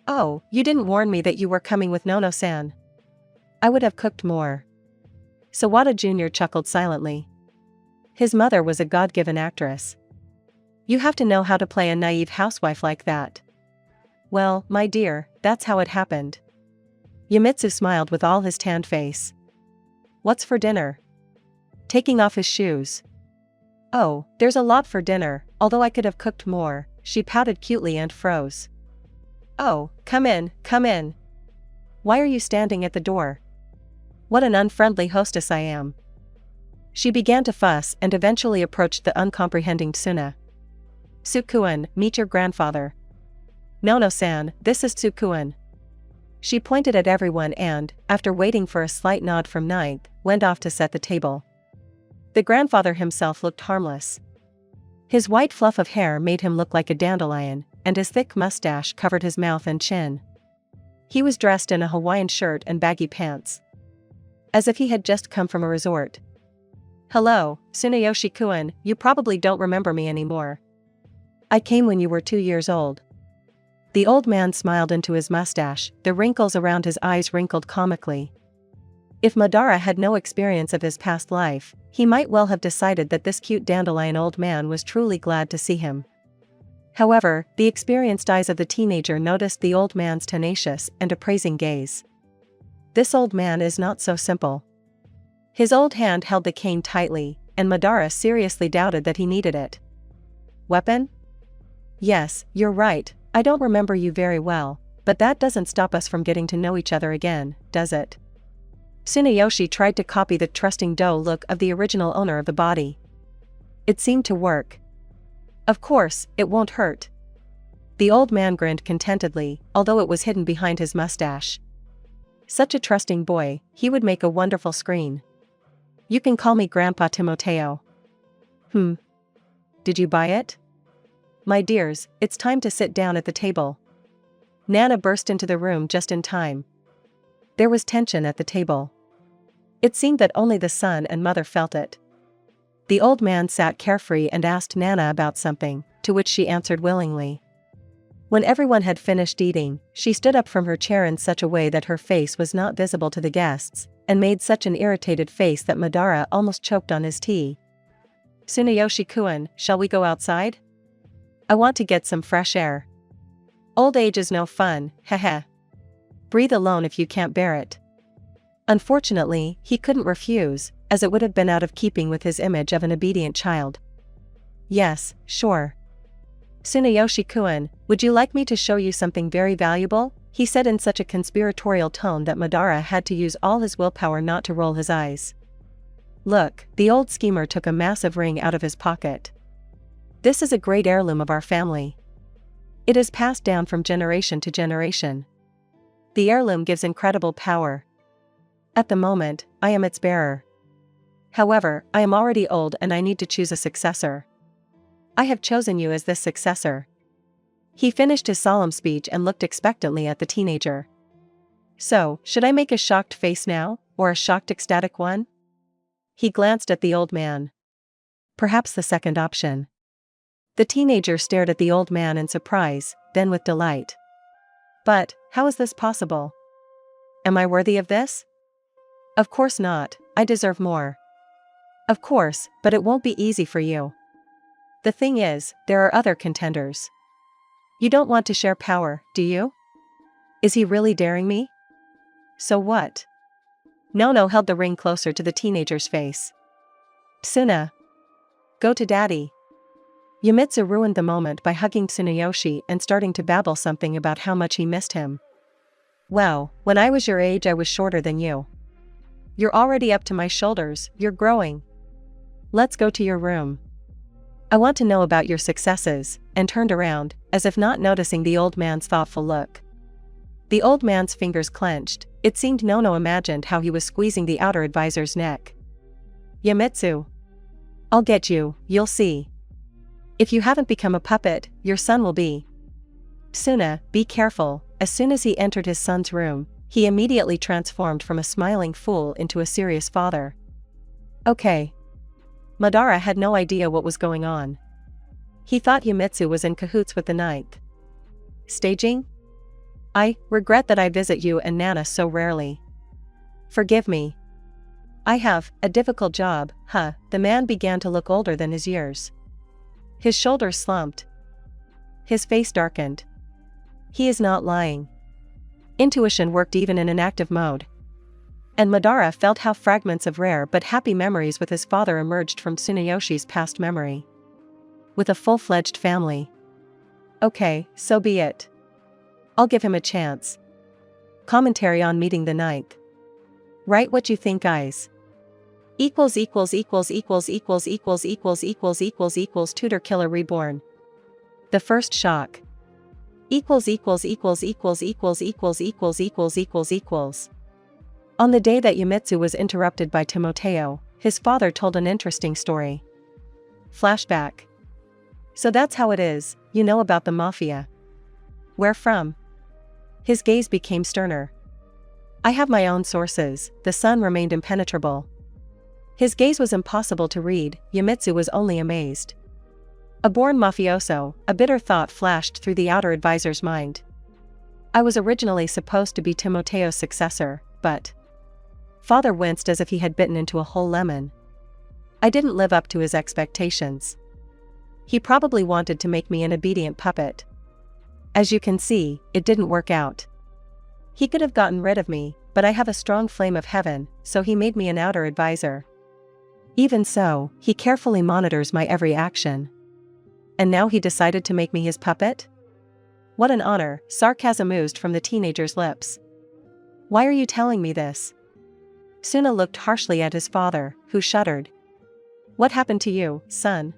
S2: Oh, you didn't warn me that you were coming with Nono-san. I would have cooked more. Sawada Jr. chuckled silently. His mother was a God-given actress. You have to know how to play a naive housewife like that. Well, my dear, that's how it happened. Yamitsu smiled with all his tanned face. What's for dinner? Taking off his shoes. Oh, there's a lot for dinner, although I could have cooked more, she pouted cutely and froze. Oh, come in, come in. Why are you standing at the door? What an unfriendly hostess I am. She began to fuss and eventually approached the uncomprehending Tsuna. Sukuen, meet your grandfather. Nono-san, this is Sukuen. She pointed at everyone and, after waiting for a slight nod from Ninth, went off to set the table. The grandfather himself looked harmless. His white fluff of hair made him look like a dandelion, and his thick mustache covered his mouth and chin. He was dressed in a Hawaiian shirt and baggy pants. As if he had just come from a resort. Hello, Tsunayoshi-kun, you probably don't remember me anymore. I came when you were 2 years old. The old man smiled into his mustache, the wrinkles around his eyes wrinkled comically. If Madara had no experience of his past life, he might well have decided that this cute dandelion old man was truly glad to see him. However, the experienced eyes of the teenager noticed the old man's tenacious and appraising gaze. This old man is not so simple. His old hand held the cane tightly, and Madara seriously doubted that he needed it. Weapon? Yes, you're right, I don't remember you very well, but that doesn't stop us from getting to know each other again, does it? Tsunayoshi tried to copy the trusting doe look of the original owner of the body. It seemed to work. Of course, it won't hurt. The old man grinned contentedly, although it was hidden behind his mustache. Such a trusting boy, he would make a wonderful screen. You can call me Grandpa Timoteo. Did you buy it? My dears, it's time to sit down at the table. Nana burst into the room just in time. There was tension at the table. It seemed that only the son and mother felt it. The old man sat carefree and asked Nana about something, to which she answered willingly. When everyone had finished eating, she stood up from her chair in such a way that her face was not visible to the guests, and made such an irritated face that Madara almost choked on his tea. "Tsunayoshi-kun, shall we go outside? I want to get some fresh air. Old age is no fun, heh. Breathe alone if you can't bear it." Unfortunately, he couldn't refuse, as it would have been out of keeping with his image of an obedient child. "Yes, sure. Tsunayoshi-kun, would you like me to show you something very valuable?" he said in such a conspiratorial tone that Madara had to use all his willpower not to roll his eyes. "Look," the old schemer took a massive ring out of his pocket. "This is a great heirloom of our family. It is passed down from generation to generation. The heirloom gives incredible power. At the moment, I am its bearer. However, I am already old and I need to choose a successor. I have chosen you as this successor." He finished his solemn speech and looked expectantly at the teenager. "So, should I make a shocked face now, or a shocked ecstatic one?" He glanced at the old man. "Perhaps the second option." The teenager stared at the old man in surprise, then with delight. "But, how is this possible? Am I worthy of this?" "Of course not, I deserve more." "Of course, but it won't be easy for you. The thing is, there are other contenders. You don't want to share power, do you? Is he really daring me?" "So what?" Nono held the ring closer to the teenager's face. "Tsuna. Go to daddy." Yamitsu ruined the moment by hugging Tsunayoshi and starting to babble something about how much he missed him. "Wow, when I was your age I was shorter than you. You're already up to my shoulders, you're growing. Let's go to your room. I want to know about your successes," and turned around, as if not noticing the old man's thoughtful look. The old man's fingers clenched. It seemed Nono imagined how he was squeezing the outer advisor's neck. "Yamitsu. I'll get you, you'll see. If you haven't become a puppet, your son will be." "Tsuna, be careful." As soon as he entered his son's room, he immediately transformed from a smiling fool into a serious father. "Okay." Madara had no idea what was going on. He thought Yamitsu was in cahoots with the ninth. "Staging? I regret that I visit you and Nana so rarely. Forgive me. I have a difficult job, huh?" The man began to look older than his years. His shoulders slumped. His face darkened. He is not lying. Intuition worked even in inactive mode. And Madara felt how fragments of rare but happy memories with his father emerged from Tsunayoshi's past memory. With a full-fledged family. Okay, so be it. I'll give him a chance. Commentary on meeting the ninth. Write what you think, guys. == Tutor Killer Reborn. The First Shock. == On the day that Yamitsu was interrupted by Timoteo, his father told an interesting story. Flashback. "So that's how it is, you know about the mafia. Where from?" His gaze became sterner. "I have my own sources." The son remained impenetrable. His gaze was impossible to read. Yamitsu was only amazed. A born mafioso, a bitter thought flashed through the outer advisor's mind. "I was originally supposed to be Timoteo's successor, but..." Father winced as if he had bitten into a whole lemon. "I didn't live up to his expectations. He probably wanted to make me an obedient puppet. As you can see, it didn't work out. He could have gotten rid of me, but I have a strong flame of heaven, so he made me an outer advisor. Even so, he carefully monitors my every action. And now he decided to make me his puppet? What an honor!" Sarcasm oozed from the teenager's lips. "Why are you telling me this?" Suna looked harshly at his father, who shuddered. "What happened to you, son?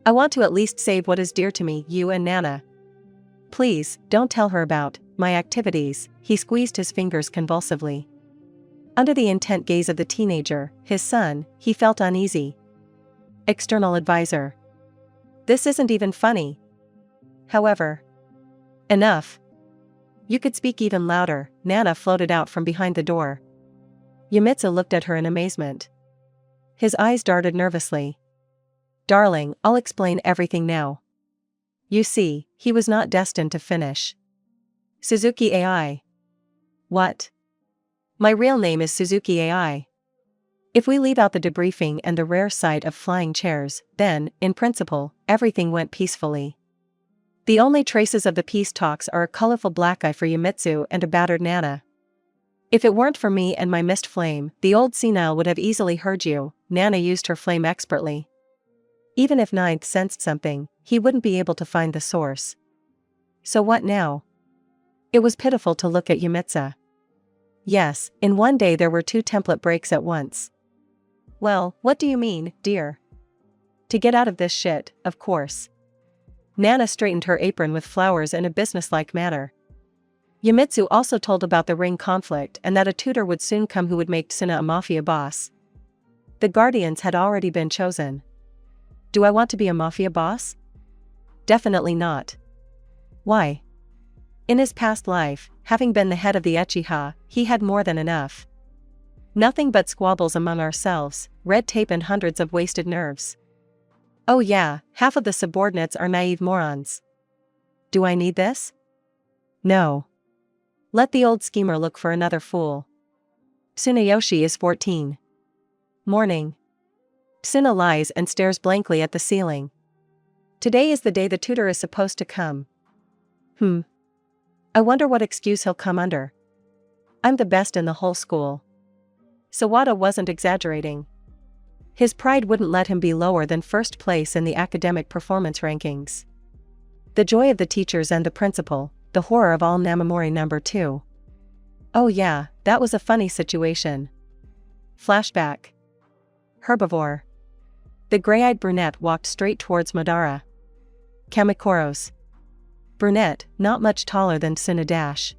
S2: I want to at least save what is dear to me, you and Nana. Please, don't tell her about my activities." He squeezed his fingers convulsively. Under the intent gaze of the teenager, his son, he felt uneasy. External advisor. This isn't even funny. However. Enough. You could speak even louder. Nana floated out from behind the door. Yamitsu looked at her in amazement. His eyes darted nervously. "Darling, I'll explain everything now. You see, he was not destined to finish. Suzuki AI. What? My real name is Suzuki AI. If we leave out the debriefing and the rare sight of flying chairs, then, in principle, everything went peacefully. The only traces of the peace talks are a colorful black eye for Yamitsu and a battered Nana. If it weren't for me and my mist flame, the old senile would have easily heard you. Nana used her flame expertly. Even if Ninth sensed something, he wouldn't be able to find the source. So what now? It was pitiful to look at Yamitsu. Yes, in one day there were 2 template breaks at once. Well, what do you mean, dear? To get out of this shit, of course. Nana straightened her apron with flowers in a businesslike manner. Yamitsu also told about the ring conflict and that a tutor would soon come who would make Tsuna a mafia boss. The guardians had already been chosen. Do I want to be a mafia boss? Definitely not. Why? In his past life, having been the head of the Uchiha, he had more than enough. Nothing but squabbles among ourselves, red tape and hundreds of wasted nerves. Oh yeah, half of the subordinates are naive morons. Do I need this? No. Let the old schemer look for another fool. Tsunayoshi is 14. Morning. Tsuna lies and stares blankly at the ceiling. Today is the day the tutor is supposed to come. I wonder what excuse he'll come under. I'm the best in the whole school. Sawada wasn't exaggerating. His pride wouldn't let him be lower than first place in the academic performance rankings. The joy of the teachers and the principal, the horror of all Namamori number 2. Oh yeah, that was a funny situation. Flashback. Herbivore. The gray-eyed brunette walked straight towards Madara. Kamikoros. Brunette, not much taller than Tsuna.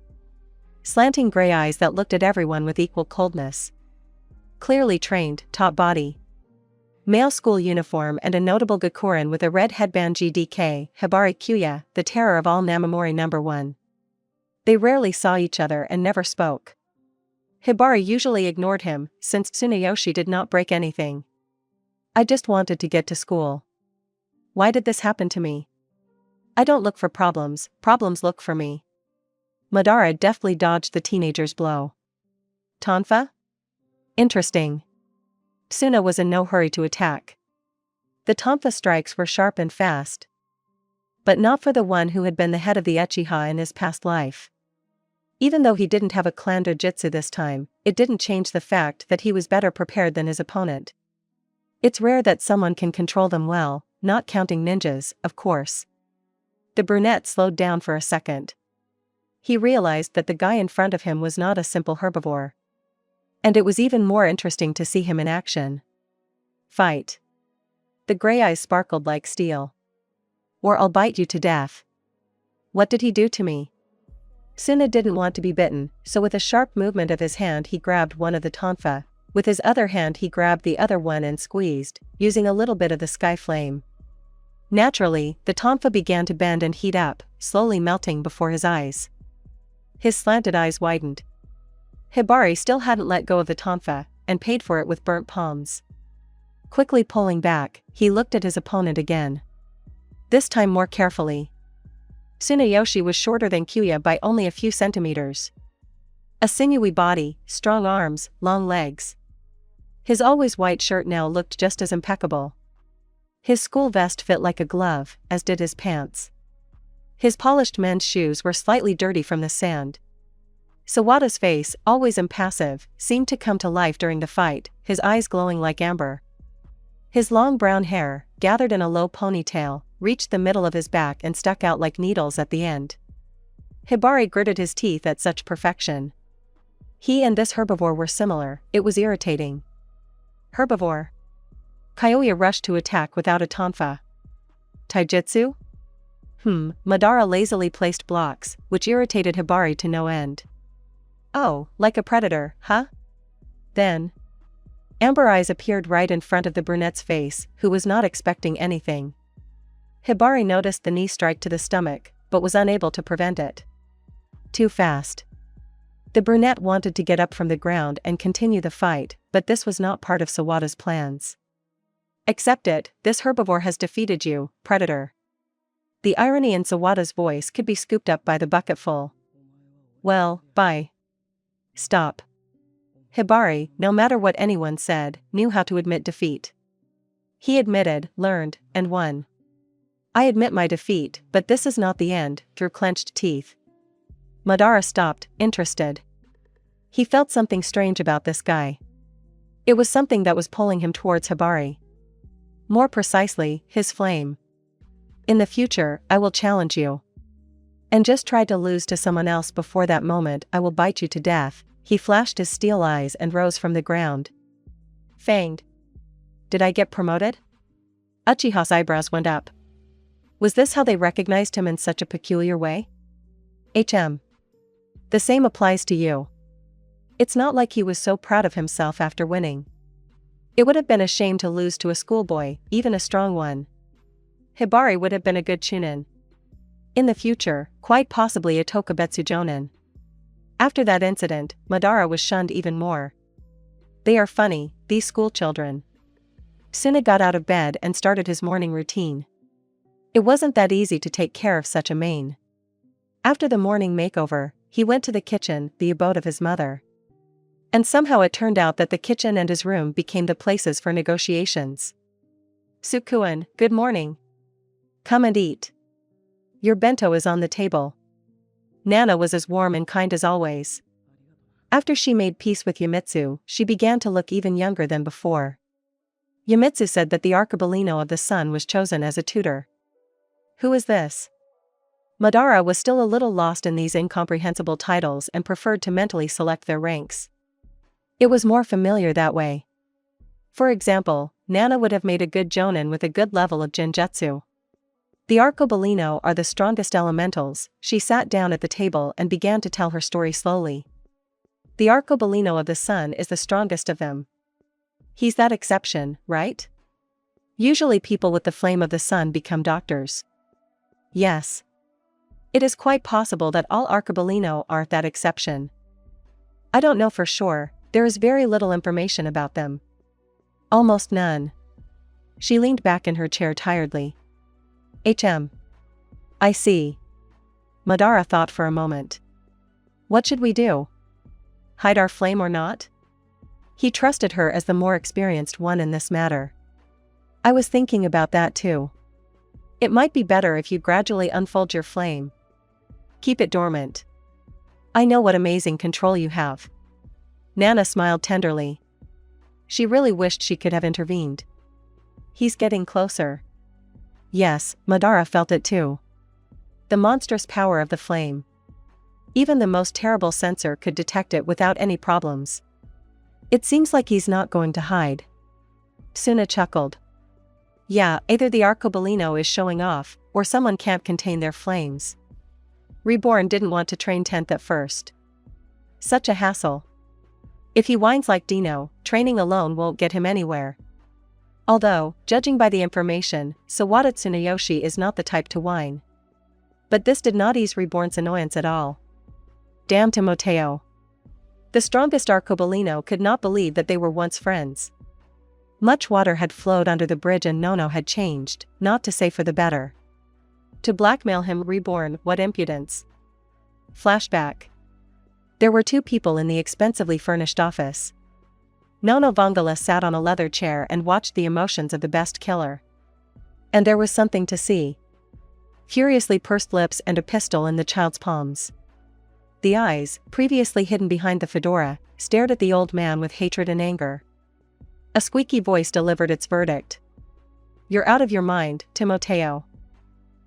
S2: Slanting gray eyes that looked at everyone with equal coldness. Clearly trained, top body. Male school uniform and a notable Gakurin with a red headband. GDK, Hibari Kyuya, the terror of all Namamori number 1. They rarely saw each other and never spoke. Hibari usually ignored him, since Tsunayoshi did not break anything. I just wanted to get to school. Why did this happen to me? I don't look for problems, problems look for me. Madara deftly dodged the teenager's blow. Tonfa? Interesting. Tsuna was in no hurry to attack. The Tonfa strikes were sharp and fast. But not for the one who had been the head of the Uchiha in his past life. Even though he didn't have a clan dojutsu this time, it didn't change the fact that he was better prepared than his opponent. It's rare that someone can control them well, not counting ninjas, of course. The brunette slowed down for a second. He realized that the guy in front of him was not a simple herbivore. And it was even more interesting to see him in action. Fight. The gray eyes sparkled like steel. Or I'll bite you to death. What did he do to me? Tsuna didn't want to be bitten, so with a sharp movement of his hand he grabbed one of the tonfa. With his other hand he grabbed the other one and squeezed, using a little bit of the sky flame. Naturally, the tonfa began to bend and heat up, slowly melting before his eyes. His slanted eyes widened. Hibari still hadn't let go of the tonfa, and paid for it with burnt palms. Quickly pulling back, he looked at his opponent again. This time more carefully. Tsunayoshi was shorter than Kyuya by only a few centimeters. A sinewy body, strong arms, long legs. His always white shirt now looked just as impeccable. His school vest fit like a glove, as did his pants. His polished men's shoes were slightly dirty from the sand. Sawada's face, always impassive, seemed to come to life during the fight, his eyes glowing like amber. His long brown hair, gathered in a low ponytail, reached the middle of his back and stuck out like needles at the end. Hibari gritted his teeth at such perfection. He and this herbivore were similar, it was irritating. Herbivore. Kyoya rushed to attack without a tonfa. Taijutsu? Madara lazily placed blocks, which irritated Hibari to no end. Oh, like a predator, huh? Then. Amber eyes appeared right in front of the brunette's face, who was not expecting anything. Hibari noticed the knee strike to the stomach, but was unable to prevent it. Too fast. The brunette wanted to get up from the ground and continue the fight, but this was not part of Sawada's plans. Accept it, this herbivore has defeated you, predator. The irony in Sawada's voice could be scooped up by the bucketful. Well, bye. Stop. Hibari, no matter what anyone said, knew how to admit defeat. He admitted, learned, and won. I admit my defeat, but this is not the end, through clenched teeth. Madara stopped, interested. He felt something strange about this guy. It was something that was pulling him towards Hibari. More precisely, his flame. In the future, I will challenge you. And just try to lose to someone else before that moment, I will bite you to death. He flashed his steel eyes and rose from the ground. Fanged. Did I get promoted? Uchiha's eyebrows went up. Was this how they recognized him in such a peculiar way? The same applies to you. It's not like he was so proud of himself after winning. It would have been a shame to lose to a schoolboy, even a strong one. Hibari would have been a good chunin. In the future, quite possibly a Tokubetsu Jonin. After that incident, Madara was shunned even more. They are funny, these schoolchildren. Suna got out of bed and started his morning routine. It wasn't that easy to take care of such a mane. After the morning makeover, he went to the kitchen, the abode of his mother. And somehow it turned out that the kitchen and his room became the places for negotiations. Sukuen, good morning. Come and eat. Your bento is on the table. Nana was as warm and kind as always. After she made peace with Yamitsu, she began to look even younger than before. Yamitsu said that the Archibaldino of the Sun was chosen as a tutor. Who is this? Madara was still a little lost in these incomprehensible titles and preferred to mentally select their ranks. It was more familiar that way. For example, Nana would have made a good jonin with a good level of genjutsu. The Archibaldino are the strongest elementals. She sat down at the table and began to tell her story slowly. The Archibaldino of the Sun is the strongest of them. He's that exception, right? Usually people with the flame of the sun become doctors. Yes. It is quite possible that all Archibaldino are that exception. I don't know for sure, there is very little information about them. Almost none. She leaned back in her chair tiredly. I see. Madara thought for a moment. What should we do? Hide our flame or not? He trusted her as the more experienced one in this matter. I was thinking about that too. It might be better if you gradually unfold your flame. Keep it dormant. I know what amazing control you have. Nana smiled tenderly. She really wished she could have intervened. He's getting closer. Yes, Madara felt it too. The monstrous power of the flame. Even the most terrible sensor could detect it without any problems. It seems like he's not going to hide. Suna chuckled. Yeah, either the Archibaldino is showing off, or someone can't contain their flames. Reborn didn't want to train 10th at first. Such a hassle. If he whines like Dino, training alone won't get him anywhere. Although, judging by the information, Sawada Tsunayoshi is not the type to whine. But this did not ease Reborn's annoyance at all. Damn Timoteo. The strongest Archibaldino could not believe that they were once friends. Much water had flowed under the bridge and Nono had changed, not to say for the better. To blackmail him, Reborn, what impudence. Flashback. There were two people in the expensively furnished office. Nono Vongala sat on a leather chair and watched the emotions of the best killer. And there was something to see. Furiously pursed lips and a pistol in the child's palms. The eyes, previously hidden behind the fedora, stared at the old man with hatred and anger. A squeaky voice delivered its verdict. You're out of your mind, Timoteo.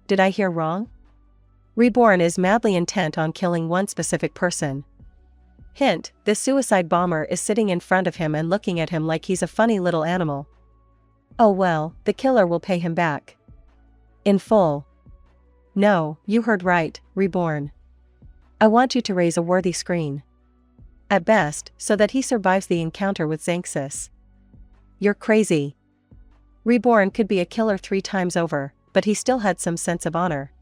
S2: Did I hear wrong? Reborn is madly intent on killing one specific person. Hint, this suicide bomber is sitting in front of him and looking at him like he's a funny little animal. Oh well, the killer will pay him back. In full. No, you heard right, Reborn. I want you to raise a worthy screen. At best, so that he survives the encounter with Xanxus. You're crazy. Reborn could be a killer 3 times over, but he still had some sense of honor.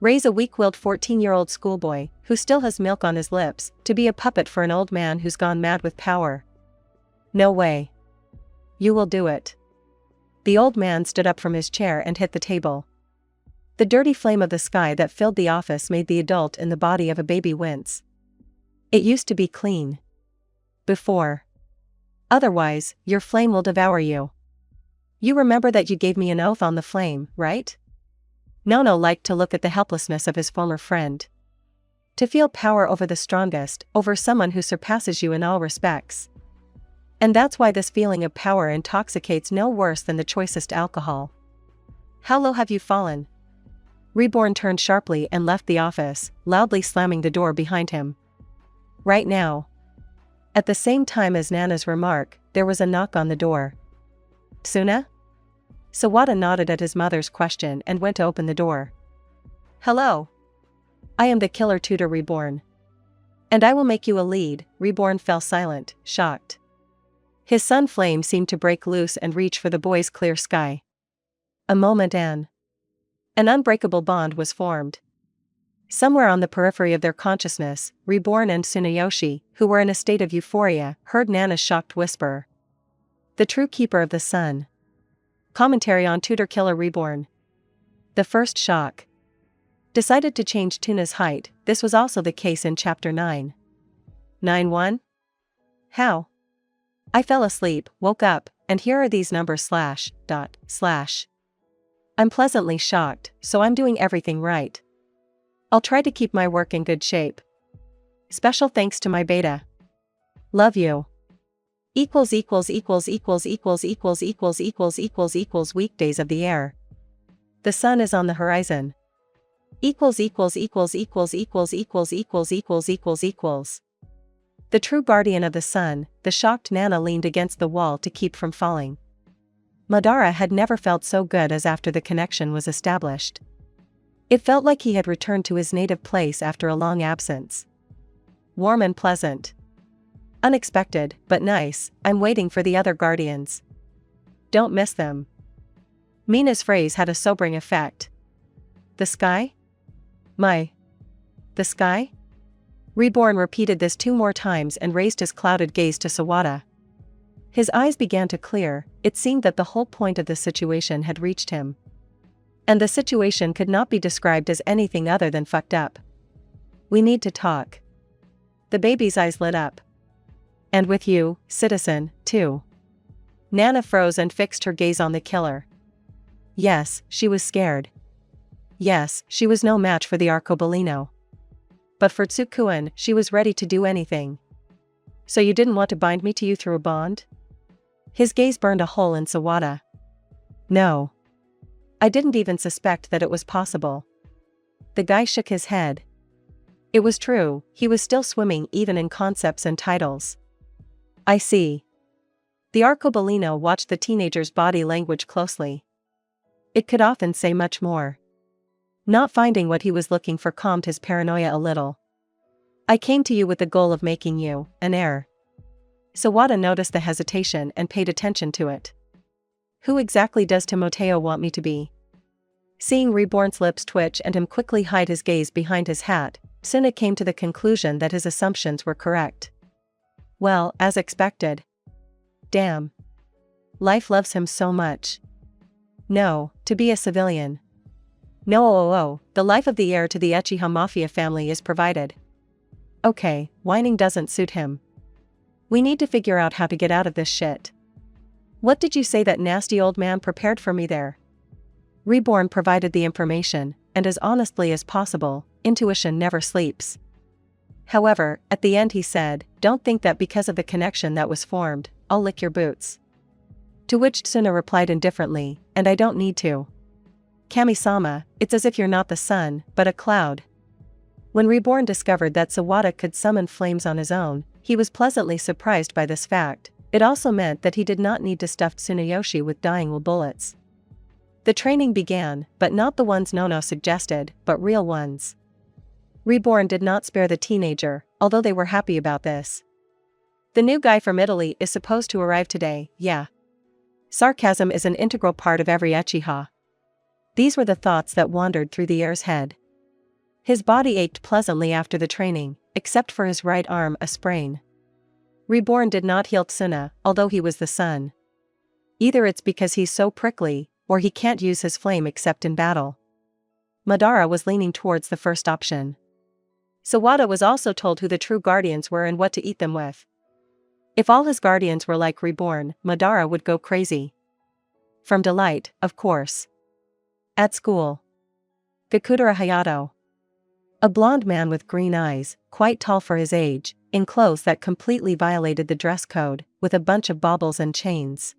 S2: Raise a weak-willed 14-year-old schoolboy, who still has milk on his lips, to be a puppet for an old man who's gone mad with power. No way. You will do it. The old man stood up from his chair and hit the table. The dirty flame of the sky that filled the office made the adult in the body of a baby wince. It used to be clean. Before. Otherwise, your flame will devour you. You remember that you gave me an oath on the flame, right? Nono liked to look at the helplessness of his former friend. To feel power over the strongest, over someone who surpasses you in all respects. And that's why this feeling of power intoxicates no worse than the choicest alcohol. How low have you fallen? Reborn turned sharply and left the office, loudly slamming the door behind him. Right now. At the same time as Nana's remark, there was a knock on the door. Suna? Sawada nodded at his mother's question and went to open the door. Hello. I am the killer tutor Reborn. And I will make you a lead. Reborn fell silent, shocked. His sun flame seemed to break loose and reach for the boy's clear sky. A moment and an unbreakable bond was formed. Somewhere on the periphery of their consciousness, Reborn and Tsunayoshi, who were in a state of euphoria, heard Nana's shocked whisper. The true keeper of the sun. Commentary on Tutor Killer Reborn. The first shock. Decided to change Tuna's height. This was also the case in Chapter 9. 9-1? How? I fell asleep, woke up, and here are these numbers /. I'm pleasantly shocked, so I'm doing everything right. I'll try to keep my work in good shape. Special thanks to my beta. Love you. Weekdays of the air. The sun is on the horizon. The true guardian of the sun, the shocked Nana leaned against the wall to keep from falling. Madara had never felt so good as after the connection was established. It felt like he had returned to his native place after a long absence. Warm and pleasant. Unexpected, but nice. I'm waiting for the other guardians. Don't miss them. Mina's phrase had a sobering effect. The sky? The sky? Reborn repeated this 2 more times and raised his clouded gaze to Sawada. His eyes began to clear. It seemed that the whole point of the situation had reached him. And the situation could not be described as anything other than fucked up. We need to talk. The baby's eyes lit up. And with you, citizen, too. Nana froze and fixed her gaze on the killer. Yes, she was scared. Yes, she was no match for the Arcobaleno. But for Tsukuin, she was ready to do anything. So you didn't want to bind me to you through a bond? His gaze burned a hole in Sawada. No. I didn't even suspect that it was possible. The guy shook his head. It was true, he was still swimming even in concepts and titles. I see. The Arcobaleno watched the teenager's body language closely. It could often say much more. Not finding what he was looking for calmed his paranoia a little. I came to you with the goal of making you an heir. Sawada noticed the hesitation and paid attention to it. Who exactly does Timoteo want me to be? Seeing Reborn's lips twitch and him quickly hide his gaze behind his hat, Suna came to the conclusion that his assumptions were correct. Well, as expected. Damn. Life loves him so much. No, to be a civilian. No, the life of the heir to the Uchiha Mafia family is provided. Okay, whining doesn't suit him. We need to figure out how to get out of this shit. What did you say that nasty old man prepared for me there? Reborn provided the information, and as honestly as possible, intuition never sleeps. However, at the end he said, don't think that because of the connection that was formed, I'll lick your boots. To which Tsuna replied indifferently, and I don't need to. Kami-sama, it's as if you're not the sun, but a cloud. When Reborn discovered that Sawada could summon flames on his own, he was pleasantly surprised by this fact. It also meant that he did not need to stuff Tsunayoshi with dying bullets. The training began, but not the ones Nono suggested, but real ones. Reborn did not spare the teenager, although they were happy about this. The new guy from Italy is supposed to arrive today, yeah. Sarcasm is an integral part of every Uchiha. These were the thoughts that wandered through the heir's head. His body ached pleasantly after the training, except for his right arm, a sprain. Reborn did not heal Tsuna, although he was the sun. Either it's because he's so prickly, or he can't use his flame except in battle. Madara was leaning towards the first option. Sawada was also told who the true guardians were and what to eat them with. If all his guardians were like Reborn, Madara would go crazy. From delight, of course. At school. Gakudera Hayato. A blonde man with green eyes, quite tall for his age, in clothes that completely violated the dress code, with a bunch of baubles and chains.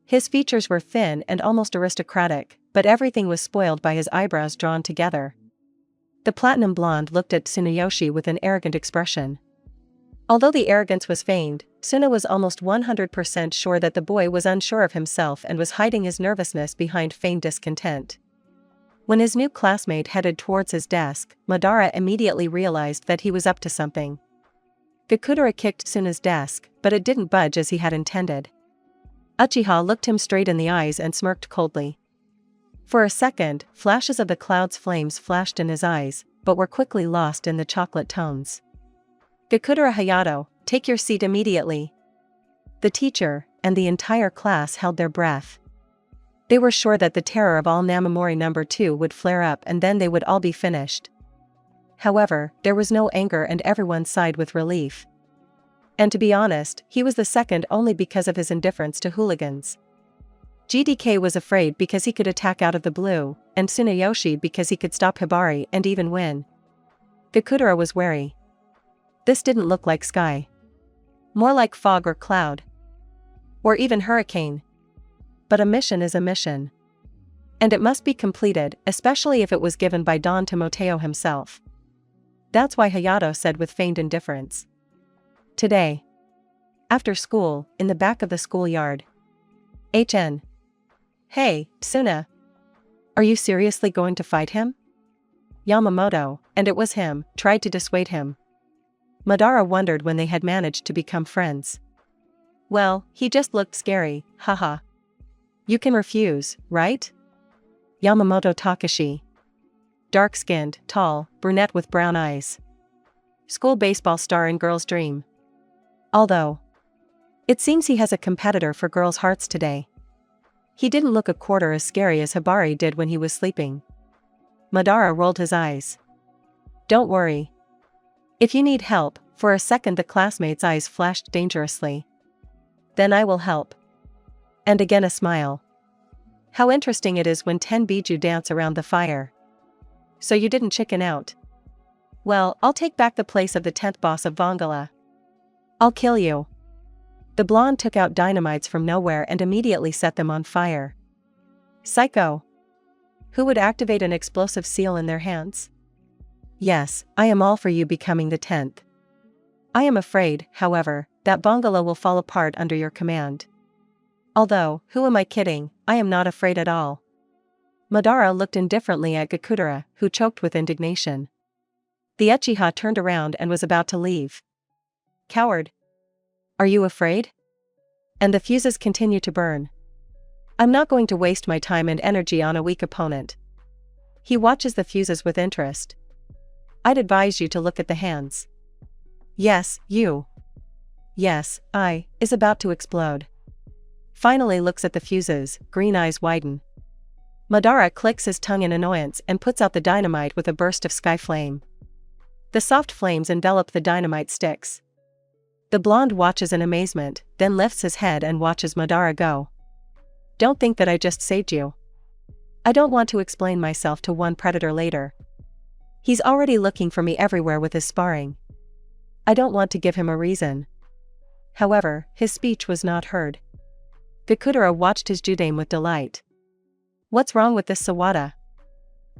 S2: His features were thin and almost aristocratic, but everything was spoiled by his eyebrows drawn together. The platinum blonde looked at Tsunayoshi with an arrogant expression. Although the arrogance was feigned, Suna was almost 100% sure that the boy was unsure of himself and was hiding his nervousness behind feigned discontent. When his new classmate headed towards his desk, Madara immediately realized that he was up to something. Gakudera kicked Suna's desk, but it didn't budge as he had intended. Uchiha looked him straight in the eyes and smirked coldly. For a second, flashes of the cloud's flames flashed in his eyes, but were quickly lost in the chocolate tones. Gakudera Hayato, take your seat immediately. The teacher, and the entire class held their breath. They were sure that the terror of all Namamori No. 2 would flare up and then they would all be finished. However, there was no anger and everyone sighed with relief. And to be honest, he was the second only because of his indifference to hooligans. GDK was afraid because he could attack out of the blue, and Tsunayoshi because he could stop Hibari and even win. Gakudera was wary. This didn't look like sky. More like fog or cloud. Or even hurricane. But a mission is a mission. And it must be completed, especially if it was given by Don Timoteo himself. That's why Hayato said with feigned indifference. Today. After school, in the back of the schoolyard. HN. Hey, Suna. Are you seriously going to fight him? Yamamoto, and it was him, tried to dissuade him. Madara wondered when they had managed to become friends. Well, he just looked scary, haha. You can refuse, right? Yamamoto Takashi. Dark-skinned, tall, brunette with brown eyes. School baseball star in Girl's Dream. Although, it seems he has a competitor for girls' hearts today. He didn't look a quarter as scary as Hibari did when he was sleeping. Madara rolled his eyes. Don't worry. If you need help, for a second the classmate's eyes flashed dangerously. Then I will help. And again a smile. How interesting it is when 10 Biju dance around the fire. So you didn't chicken out. Well, I'll take back the place of the 10th boss of Vangala. I'll kill you. The blonde took out dynamites from nowhere and immediately set them on fire. Psycho. Who would activate an explosive seal in their hands? Yes, I am all for you becoming the 10th. I am afraid, however, that Vangala will fall apart under your command. Although, who am I kidding, I am not afraid at all. Madara looked indifferently at Gakudera, who choked with indignation. The Uchiha turned around and was about to leave. Coward. Are you afraid? And the fuses continue to burn. I'm not going to waste my time and energy on a weak opponent. He watches the fuses with interest. I'd advise you to look at the hands. Yes, you. Yes, I, is about to explode. Finally looks at the fuses, green eyes widen. Madara clicks his tongue in annoyance and puts out the dynamite with a burst of sky flame. The soft flames envelop the dynamite sticks. The blonde watches in amazement, then lifts his head and watches Madara go. Don't think that I just saved you. I don't want to explain myself to one predator later. He's already looking for me everywhere with his sparring. I don't want to give him a reason. However, his speech was not heard. Gakudera watched his Judame with delight. What's wrong with this Sawada?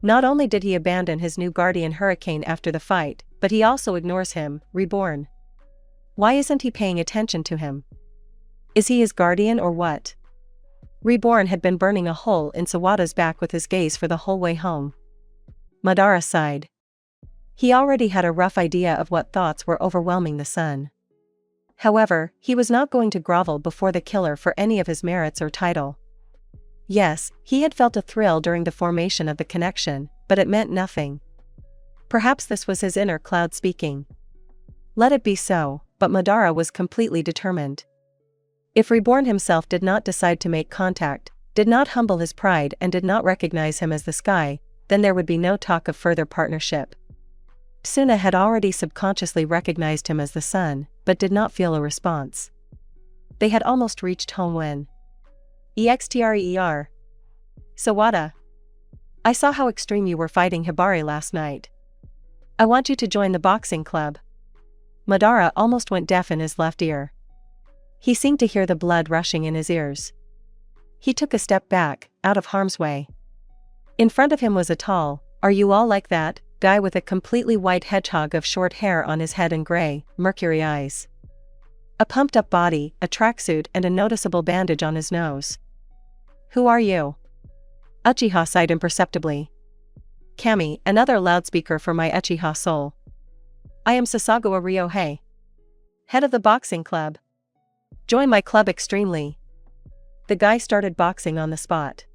S2: Not only did he abandon his new guardian Hurricane after the fight, but he also ignores him, Reborn. Why isn't he paying attention to him? Is he his guardian or what? Reborn had been burning a hole in Sawada's back with his gaze for the whole way home. Madara sighed. He already had a rough idea of what thoughts were overwhelming the son. However, he was not going to grovel before the killer for any of his merits or title. Yes, he had felt a thrill during the formation of the connection, but it meant nothing. Perhaps this was his inner cloud speaking. Let it be so, but Madara was completely determined. If Reborn himself did not decide to make contact, did not humble his pride and did not recognize him as the sky, then there would be no talk of further partnership. Suna had already subconsciously recognized him as the son, but did not feel a response. They had almost reached home when EXTRER. Sawada. I saw how extreme you were fighting Hibari last night. I want you to join the boxing club. Madara almost went deaf in his left ear. He seemed to hear the blood rushing in his ears. He took a step back, out of harm's way. In front of him was a tall, "Are you all like that?" guy with a completely white hedgehog of short hair on his head and gray, mercury eyes. A pumped-up body, a tracksuit and a noticeable bandage on his nose. "Who are you?" Uchiha sighed imperceptibly. "Kami, another loudspeaker for my Uchiha soul. I am Sasagawa Ryohei, head of the boxing club. Join my club extremely." The guy started boxing on the spot.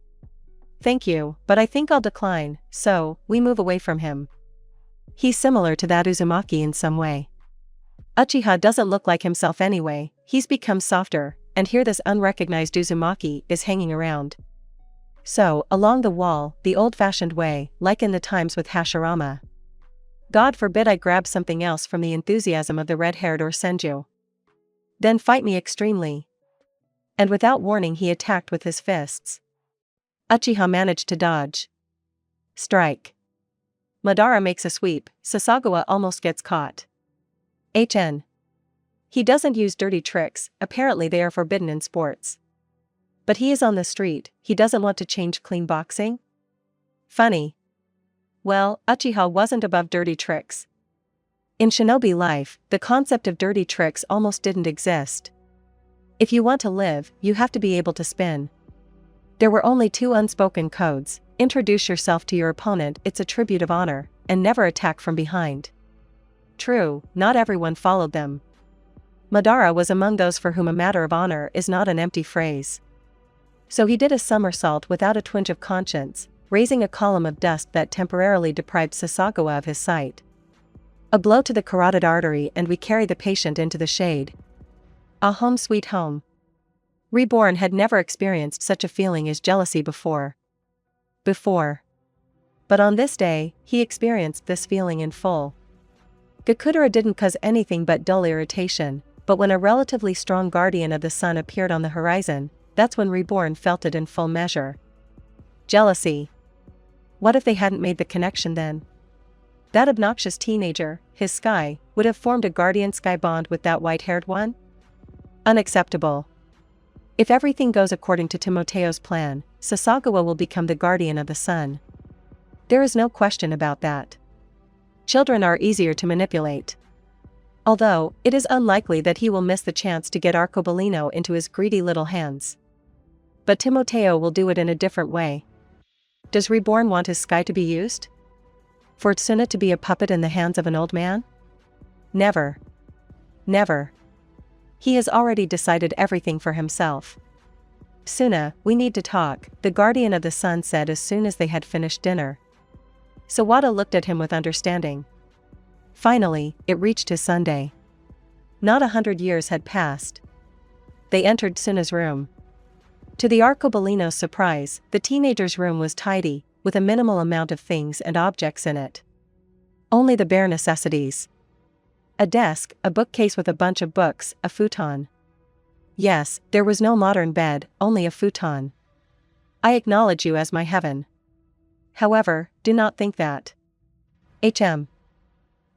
S2: "Thank you, but I think I'll decline, so we move away from him. He's similar to that Uzumaki in some way. Uchiha doesn't look like himself anyway, he's become softer, and here this unrecognized Uzumaki is hanging around. So, along the wall, the old-fashioned way, like in the times with Hashirama. God forbid I grab something else from the enthusiasm of the red-haired or Senju. Then fight me extremely." And without warning he attacked with his fists. Uchiha managed to dodge. Strike. Madara makes a sweep, Sasagawa almost gets caught. He doesn't use dirty tricks, apparently they are forbidden in sports. But he is on the street, he doesn't want to change clean boxing? Funny. Well, Uchiha wasn't above dirty tricks. In shinobi life, the concept of dirty tricks almost didn't exist. If you want to live, you have to be able to spin. There were only two unspoken codes: introduce yourself to your opponent, it's a tribute of honor, and never attack from behind. True, not everyone followed them. Madara was among those for whom a matter of honor is not an empty phrase. So he did a somersault without a twinge of conscience, raising a column of dust that temporarily deprived Sasagawa of his sight. A blow to the carotid artery and we carry the patient into the shade. A home sweet home. Reborn had never experienced such a feeling as jealousy before. But on this day, he experienced this feeling in full. Gakudera didn't cause anything but dull irritation, but when a relatively strong guardian of the sun appeared on the horizon, that's when Reborn felt it in full measure. Jealousy. What if they hadn't made the connection then? That obnoxious teenager, his Sky, would have formed a guardian Sky bond with that white-haired one? Unacceptable. If everything goes according to Timoteo's plan, Sasagawa will become the guardian of the sun. There is no question about that. Children are easier to manipulate. Although, it is unlikely that he will miss the chance to get Arcobaleno into his greedy little hands. But Timoteo will do it in a different way. Does Reborn want his Sky to be used? For Tsuna to be a puppet in the hands of an old man? Never. Never. He has already decided everything for himself. Tsuna, we need to talk, the guardian of the sun said as soon as they had finished dinner. Sawada looked at him with understanding. Finally, it reached his Sunday. Not 100 years had passed. They entered Tsuna's room. To the Arcobaleno's surprise, the teenager's room was tidy, with a minimal amount of things and objects in it. Only the bare necessities. A desk, a bookcase with a bunch of books, a futon. Yes, there was no modern bed, only a futon. I acknowledge you as my heaven. However, do not think that.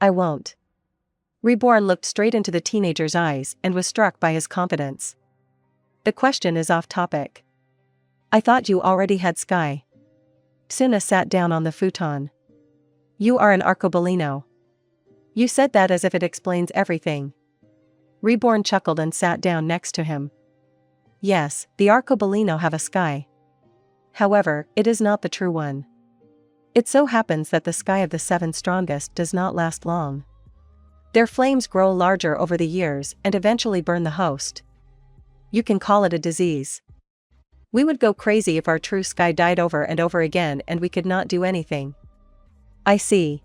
S2: I won't. Reborn looked straight into the teenager's eyes and was struck by his confidence. The question is off topic. I thought you already had Sky. Tsuna sat down on the futon. You are an Arcobaleno. You said that as if it explains everything. Reborn chuckled and sat down next to him. Yes, the Arcobaleno have a Sky. However, it is not the true one. It so happens that the Sky of the seven strongest does not last long. Their flames grow larger over the years and eventually burn the host. You can call it a disease. We would go crazy if our true Sky died over and over again and we could not do anything. I see.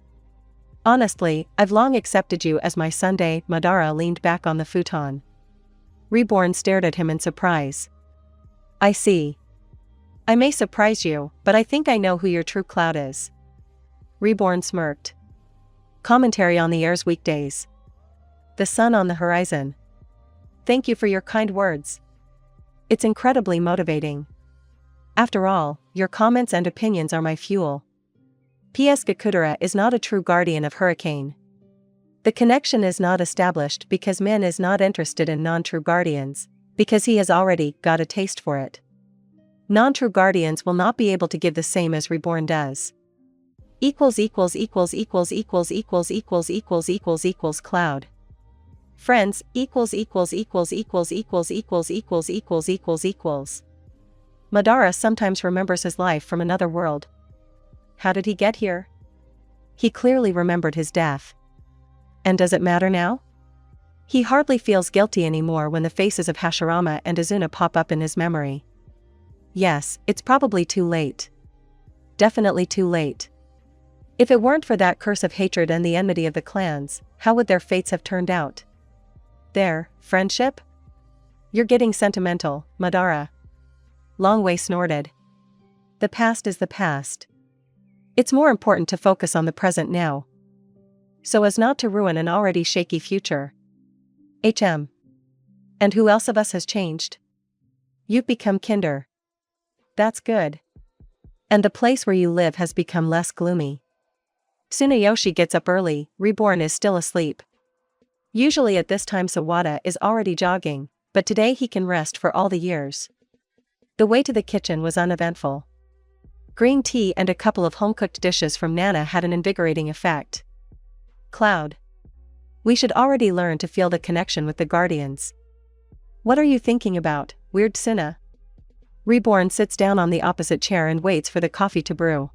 S2: Honestly, I've long accepted you as my Sunday. Madara leaned back on the futon. Reborn stared at him in surprise. I see. I may surprise you, but I think I know who your true cloud is. Reborn smirked. Commentary on the air's weekdays. The sun on the horizon. Thank you for your kind words. It's incredibly motivating. After all, your comments and opinions are my fuel. P.S. Gakudera is not a true guardian of Hurricane. The connection is not established because Min is not interested in non-true guardians, because he has already got a taste for it. Non-true guardians will not be able to give the same as Reborn does. Cloud. Friends. Madara sometimes remembers his life from another world. How did he get here? He clearly remembered his death. And does it matter now? He hardly feels guilty anymore when the faces of Hashirama and Izuna pop up in his memory. Yes, it's probably too late. Definitely too late. If it weren't for that curse of hatred and the enmity of the clans, how would their fates have turned out? Their friendship? You're getting sentimental, Madara. Longway snorted. The past is the past. It's more important to focus on the present now, so as not to ruin an already shaky future. And who else of us has changed? You've become kinder. That's good. And the place where you live has become less gloomy. Tsunayoshi gets up early. Reborn is still asleep. Usually at this time Sawada is already jogging, but today he can rest for all the years. The way to the kitchen was uneventful. Green tea and a couple of home-cooked dishes from Nana had an invigorating effect. Cloud. We should already learn to feel the connection with the guardians. What are you thinking about, weird Suna? Reborn sits down on the opposite chair and waits for the coffee to brew.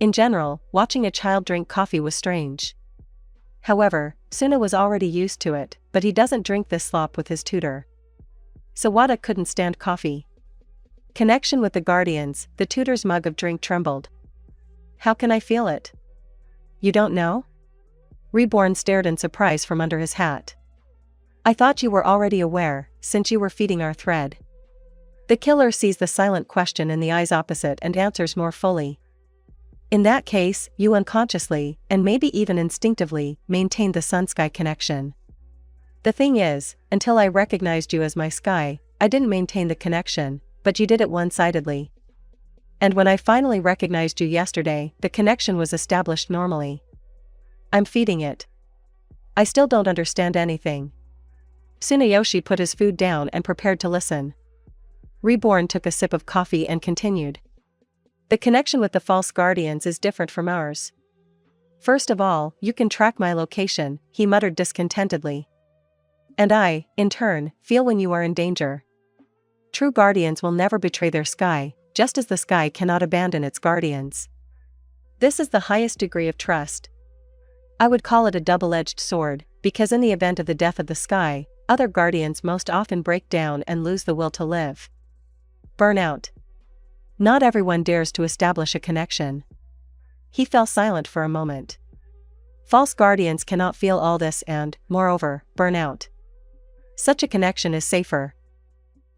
S2: In general, watching a child drink coffee was strange. However, Suna was already used to it, but he doesn't drink this slop with his tutor. Sawada couldn't stand coffee. Connection with the guardians. The tutor's mug of drink trembled. How can I feel it? You don't know? Reborn stared in surprise from under his hat. I thought you were already aware, since you were feeding our thread. The killer sees the silent question in the eyes opposite and answers more fully. In that case, you unconsciously, and maybe even instinctively, maintained the sun-sky connection. The thing is, until I recognized you as my sky, I didn't maintain the connection, but you did it one-sidedly. And when I finally recognized you yesterday, the connection was established normally. I'm feeding it. I still don't understand anything. Tsunayoshi put his food down and prepared to listen. Reborn took a sip of coffee and continued. The connection with the false guardians is different from ours. First of all, you can track my location, he muttered discontentedly. And I, in turn, feel when you are in danger. True guardians will never betray their sky, just as the sky cannot abandon its guardians. This is the highest degree of trust. I would call it a double-edged sword, because in the event of the death of the sky, other guardians most often break down and lose the will to live. Burnout. Not everyone dares to establish a connection. He fell silent for a moment. False guardians cannot feel all this and, moreover, burn out. Such a connection is safer.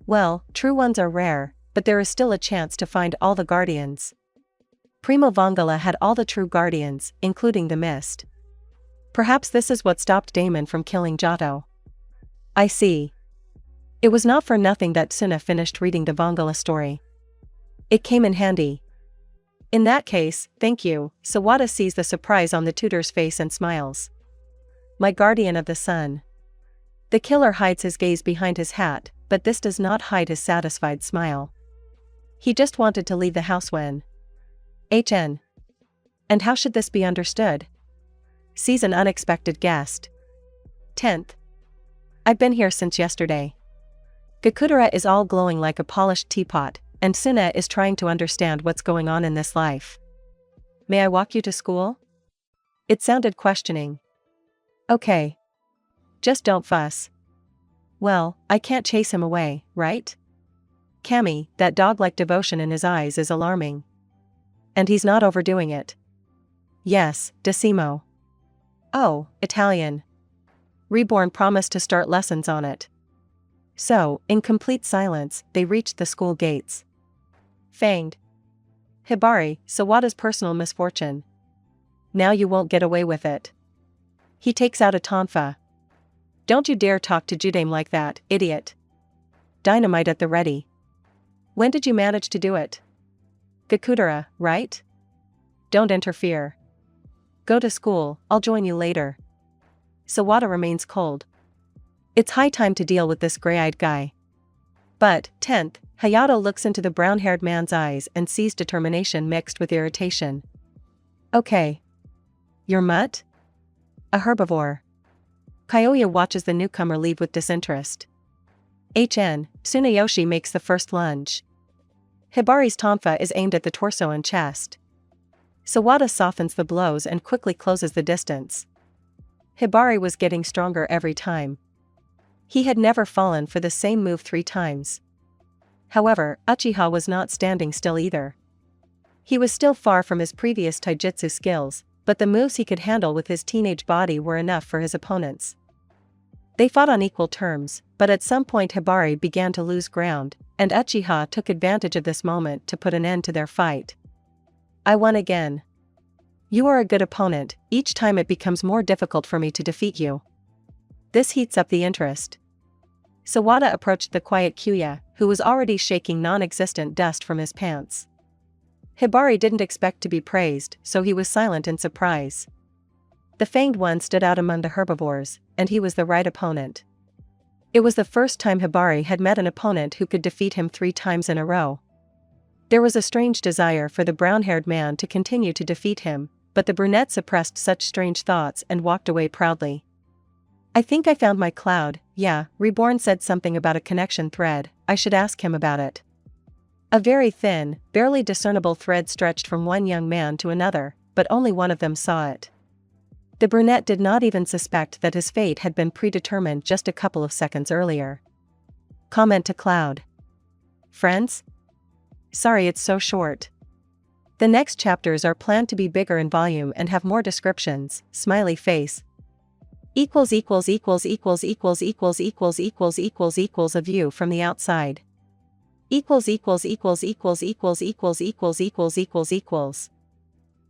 S2: Well, true ones are rare, but there is still a chance to find all the guardians. Primo Vongala had all the true guardians, including the mist. Perhaps this is what stopped Damon from killing Giotto. I see. It was not for nothing that Suna finished reading the Vongala story. It came in handy. In that case, thank you. Sawada sees the surprise on the tutor's face and smiles. My guardian of the sun. The killer hides his gaze behind his hat, but this does not hide his satisfied smile. He just wanted to leave the house when... And how should this be understood? Sees an unexpected guest. 10th. I've been here since yesterday. Gakudera is all glowing like a polished teapot, and Suna is trying to understand what's going on in this life. May I walk you to school? It sounded questioning. Okay. Just don't fuss. Well, I can't chase him away, right? Kami, that dog-like devotion in his eyes is alarming. And he's not overdoing it. Yes, Decimo. Oh, Italian. Reborn promised to start lessons on it. So, in complete silence, they reached the school gates. Fanged. Hibari, Sawada's personal misfortune. now you won't get away with it. He takes out a tonfa. Don't you dare talk to Judame like that, idiot. Dynamite at the ready. When did you manage to do it? Gakudara, right? Don't interfere. Go to school, I'll join you later. Sawada remains cold. It's high time to deal with this gray-eyed guy. But, 10th, Hayato looks into the brown-haired man's eyes and sees determination mixed with irritation. Okay. You're Mutt? A herbivore. Kyoya watches the newcomer leave with disinterest. Tsunayoshi makes the first lunge. Hibari's tonfa is aimed at the torso and chest. Sawada softens the blows and quickly closes the distance. Hibari was getting stronger every time. He had never fallen for the same move 3 times. However, Uchiha was not standing still either. He was still far from his previous taijutsu skills, but the moves he could handle with his teenage body were enough for his opponents. They fought on equal terms, but at some point Hibari began to lose ground, and Uchiha took advantage of this moment to put an end to their fight. I won again. You are a good opponent, each time it becomes more difficult for me to defeat you. This heats up the interest. Sawada approached the quiet Kyuya, who was already shaking non-existent dust from his pants. Hibari didn't expect to be praised, so he was silent in surprise. The Fanged One stood out among the herbivores, and he was the right opponent. It was the first time Hibari had met an opponent who could defeat him 3 times in a row. There was a strange desire for the brown-haired man to continue to defeat him, but the brunette suppressed such strange thoughts and walked away proudly. I think I found my cloud, yeah, Reborn said something about a connection thread, I should ask him about it. A very thin, barely discernible thread stretched from one young man to another, but only one of them saw it. The brunette did not even suspect that his fate had been predetermined just a couple of seconds earlier. Comment to Cloud. Friends? Sorry it's so short. The next chapters are planned to be bigger in volume and have more descriptions, smiley face. A view from the outside.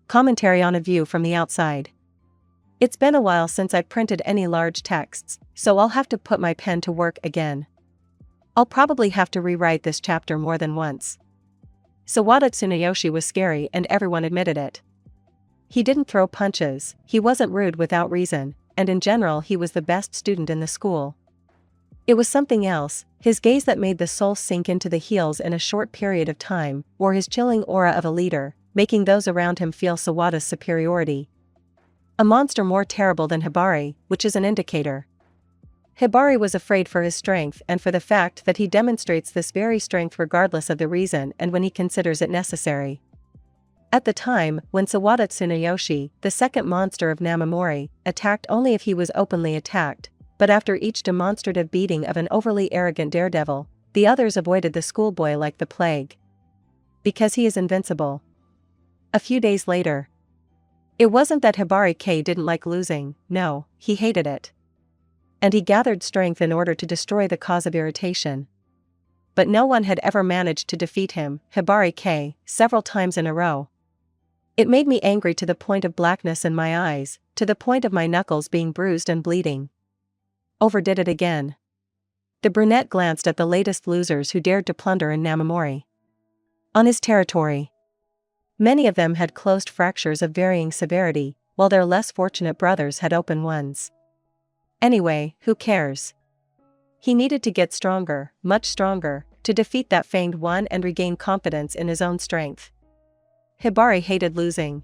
S2: Commentary on a view from the outside. It's been a while since I printed any large texts, so I'll have to put my pen to work again. I'll probably have to rewrite this chapter more than once. Sawada Tsunayoshi was scary and everyone admitted it. He didn't throw punches, he wasn't rude without reason, and in general he was the best student in the school. It was something else, his gaze that made the soul sink into the heels in a short period of time, or his chilling aura of a leader, making those around him feel Sawada's superiority. A monster more terrible than Hibari, which is an indicator. Hibari was afraid for his strength and for the fact that he demonstrates this very strength regardless of the reason and when he considers it necessary. At the time, when Sawada Tsunayoshi, the second monster of Namamori, attacked only if he was openly attacked, but after each demonstrative beating of an overly arrogant daredevil, the others avoided the schoolboy like the plague. Because he is invincible. A few days later. It wasn't that Hibari K didn't like losing, no, he hated it. And he gathered strength in order to destroy the cause of irritation. But no one had ever managed to defeat him, Hibari K, several times in a row. It made me angry to the point of blackness in my eyes, to the point of my knuckles being bruised and bleeding. Overdid it again. The brunette glanced at the latest losers who dared to plunder in Namamori. On his territory. Many of them had closed fractures of varying severity, while their less fortunate brothers had open ones. Anyway, who cares? He needed to get stronger, much stronger, to defeat that Fanged One and regain confidence in his own strength. Hibari hated losing.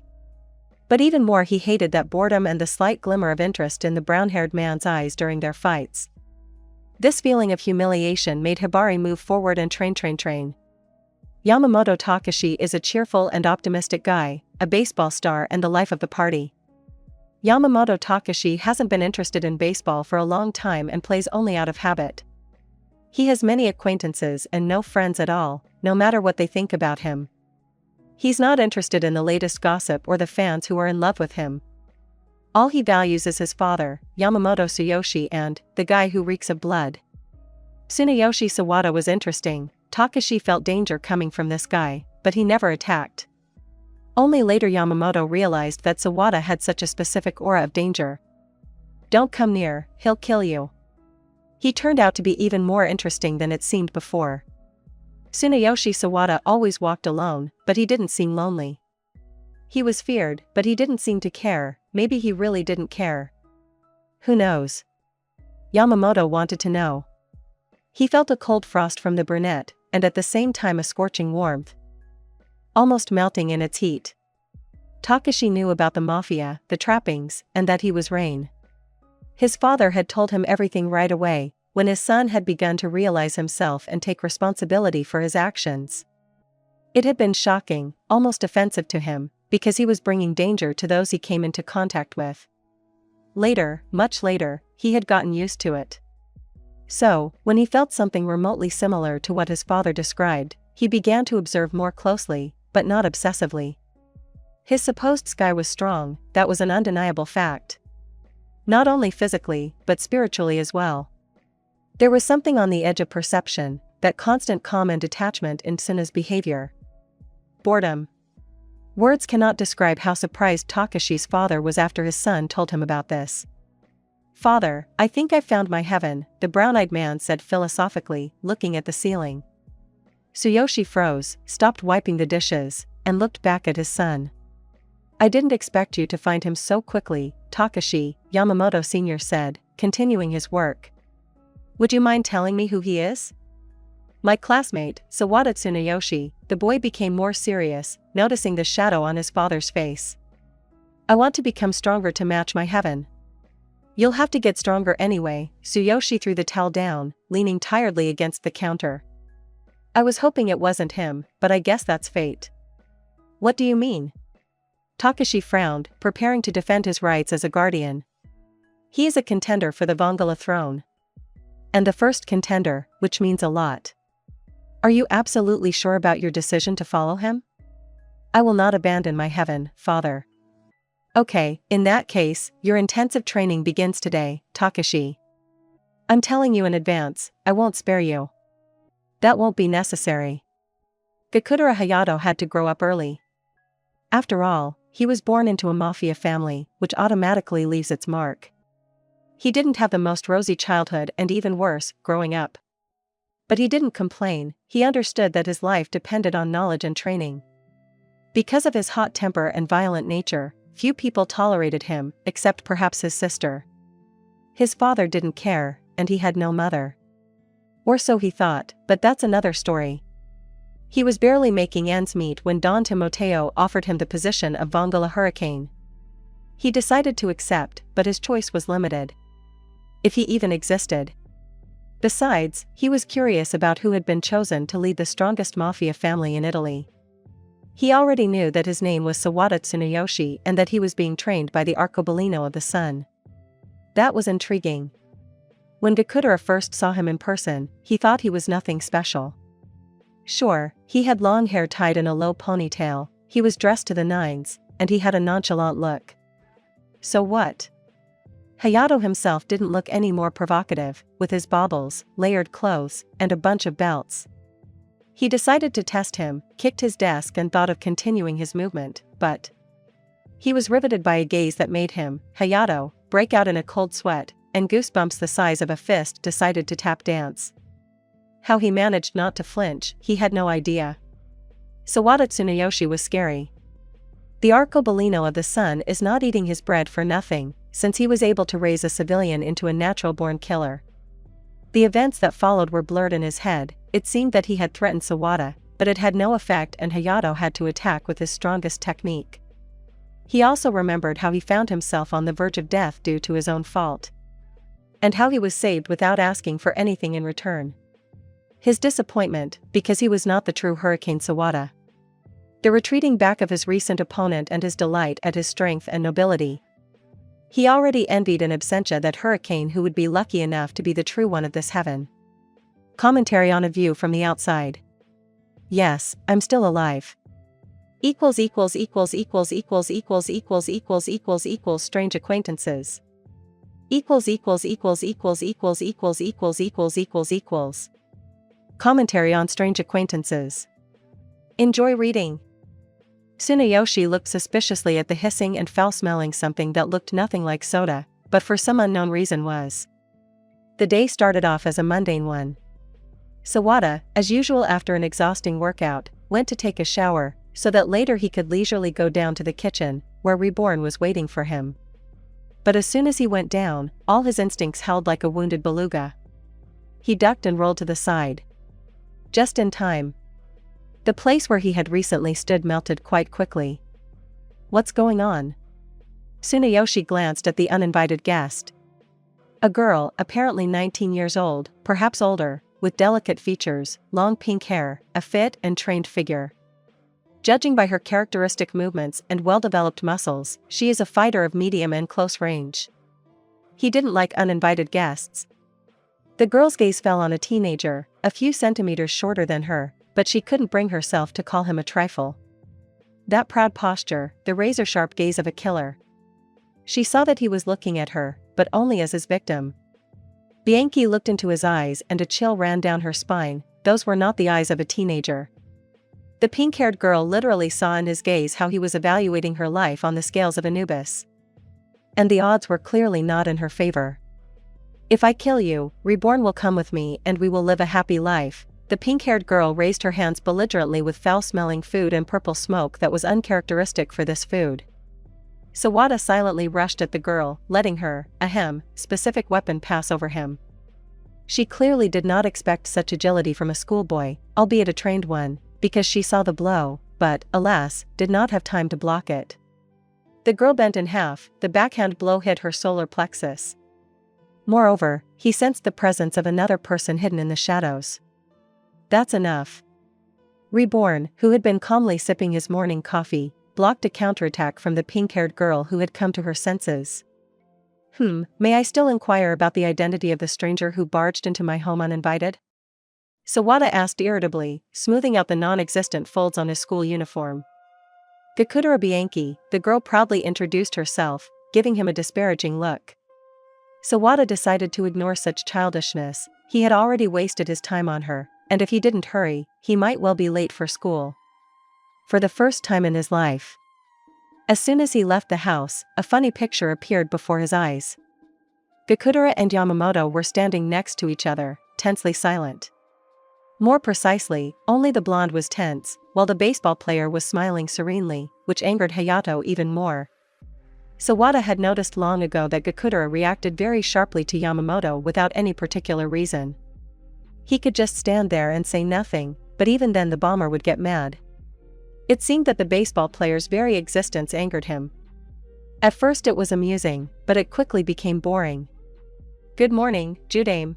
S2: But even more he hated that boredom and the slight glimmer of interest in the brown-haired man's eyes during their fights. This feeling of humiliation made Hibari move forward and train. Yamamoto Takashi is a cheerful and optimistic guy, a baseball star and the life of the party. Yamamoto Takashi hasn't been interested in baseball for a long time and plays only out of habit. He has many acquaintances and no friends at all, no matter what they think about him. He's not interested in the latest gossip or the fans who are in love with him. All he values is his father, Yamamoto Tsuyoshi, and the guy who reeks of blood. Tsunayoshi Sawada was interesting. Takashi felt danger coming from this guy, but he never attacked. Only later Yamamoto realized that Sawada had such a specific aura of danger. "Don't come near, he'll kill you." He turned out to be even more interesting than it seemed before. Tsunayoshi Sawada always walked alone, but he didn't seem lonely. He was feared, but he didn't seem to care. Maybe he really didn't care. Who knows? Yamamoto wanted to know. He felt a cold frost from the brunette, and at the same time a scorching warmth, almost melting in its heat. Takashi knew about the mafia, the trappings, and that he was Rain. His father had told him everything right away, when his son had begun to realize himself and take responsibility for his actions. It had been shocking, almost offensive to him, because he was bringing danger to those he came into contact with. Later, much later, he had gotten used to it. So, when he felt something remotely similar to what his father described, he began to observe more closely, but not obsessively. His supposed sky was strong, that was an undeniable fact. Not only physically, but spiritually as well. There was something on the edge of perception, that constant calm and detachment in Tsuna's behavior. Boredom. Words cannot describe how surprised Takashi's father was after his son told him about this. "Father, I think I found my heaven," the brown-eyed man said philosophically, looking at the ceiling. Tsuyoshi froze, stopped wiping the dishes, and looked back at his son. "I didn't expect you to find him so quickly, Takashi," Yamamoto Sr. said, continuing his work. "Would you mind telling me who he is?" "My classmate, Sawada Tsunayoshi." The boy became more serious, noticing the shadow on his father's face. "I want to become stronger to match my heaven." "You'll have to get stronger anyway." Tsuyoshi threw the towel down, leaning tiredly against the counter. "I was hoping it wasn't him, but I guess that's fate." "What do you mean?" Takashi frowned, preparing to defend his rights as a guardian. "He is a contender for the Vongala throne. And the first contender, which means a lot." "Are you absolutely sure about your decision to follow him?" "I will not abandon my heaven, father." "Okay, in that case, your intensive training begins today, Takashi. I'm telling you in advance, I won't spare you." "That won't be necessary." Gakudera Hayato had to grow up early. After all, he was born into a mafia family, which automatically leaves its mark. He didn't have the most rosy childhood and even worse, growing up. But he didn't complain, he understood that his life depended on knowledge and training. Because of his hot temper and violent nature, few people tolerated him, except perhaps his sister. His father didn't care, and he had no mother. Or so he thought, but that's another story. He was barely making ends meet when Don Timoteo offered him the position of Vongala Hurricane. He decided to accept, but his choice was limited. If he even existed. Besides, he was curious about who had been chosen to lead the strongest mafia family in Italy. He already knew that his name was Sawada Tsunayoshi and that he was being trained by the Arcobaleno of the Sun. That was intriguing. When Gakudera first saw him in person, he thought he was nothing special. Sure, he had long hair tied in a low ponytail, he was dressed to the nines, and he had a nonchalant look. So what? Hayato himself didn't look any more provocative, with his baubles, layered clothes, and a bunch of belts. He decided to test him, kicked his desk and thought of continuing his movement, but he was riveted by a gaze that made him, Hayato, break out in a cold sweat, and goosebumps the size of a fist decided to tap dance. How he managed not to flinch, he had no idea. Sawada Tsunayoshi was scary. The Arcobaleno of the Sun is not eating his bread for nothing, since he was able to raise a civilian into a natural-born killer. The events that followed were blurred in his head. It seemed that he had threatened Sawada, but it had no effect and Hayato had to attack with his strongest technique. He also remembered how he found himself on the verge of death due to his own fault. And how he was saved without asking for anything in return. His disappointment, because he was not the true Hurricane Sawada. The retreating back of his recent opponent and his delight at his strength and nobility. He already envied in absentia that Hurricane who would be lucky enough to be the true one of this heaven. Commentary on a view from the outside. Yes, I'm still alive. Strange acquaintances. Commentary on strange acquaintances. Enjoy reading. Tsunayoshi looked suspiciously at the hissing and foul-smelling something that looked nothing like soda, but for some unknown reason was. The day started off as a mundane one. Sawada, as usual after an exhausting workout, went to take a shower, so that later he could leisurely go down to the kitchen, where Reborn was waiting for him. But as soon as he went down, all his instincts howled like a wounded beluga. He ducked and rolled to the side. Just in time. The place where he had recently stood melted quite quickly. What's going on? Tsunayoshi glanced at the uninvited guest. A girl, apparently 19 years old, perhaps older, with delicate features, long pink hair, a fit and trained figure. Judging by her characteristic movements and well-developed muscles, she is a fighter of medium and close range. He didn't like uninvited guests. The girl's gaze fell on a teenager, a few centimeters shorter than her, but she couldn't bring herself to call him a trifle. That proud posture, the razor-sharp gaze of a killer. She saw that he was looking at her, but only as his victim. Bianchi looked into his eyes and a chill ran down her spine. Those were not the eyes of a teenager. The pink-haired girl literally saw in his gaze how he was evaluating her life on the scales of Anubis. And the odds were clearly not in her favor. If I kill you, Reborn will come with me and we will live a happy life. The pink-haired girl raised her hands belligerently with foul-smelling food and purple smoke that was uncharacteristic for this food. Sawada silently rushed at the girl, letting her, specific weapon pass over him. She clearly did not expect such agility from a schoolboy, albeit a trained one, because she saw the blow, but, alas, did not have time to block it. The girl bent in half, the backhand blow hit her solar plexus. Moreover, he sensed the presence of another person hidden in the shadows. That's enough. Reborn, who had been calmly sipping his morning coffee, blocked a counterattack from the pink-haired girl who had come to her senses. May I still inquire about the identity of the stranger who barged into my home uninvited? Sawada asked irritably, smoothing out the non-existent folds on his school uniform. Gakudera Bianchi, the girl proudly introduced herself, giving him a disparaging look. Sawada decided to ignore such childishness. He had already wasted his time on her, and if he didn't hurry, he might well be late for school. For the first time in his life. As soon as he left the house, a funny picture appeared before his eyes. Gakudera and Yamamoto were standing next to each other, tensely silent. More precisely, only the blonde was tense, while the baseball player was smiling serenely, which angered Hayato even more. Sawada had noticed long ago that Gakudera reacted very sharply to Yamamoto without any particular reason. He could just stand there and say nothing, but even then the bomber would get mad. It seemed that the baseball player's very existence angered him. At first it was amusing, but it quickly became boring. "Good morning, Judame."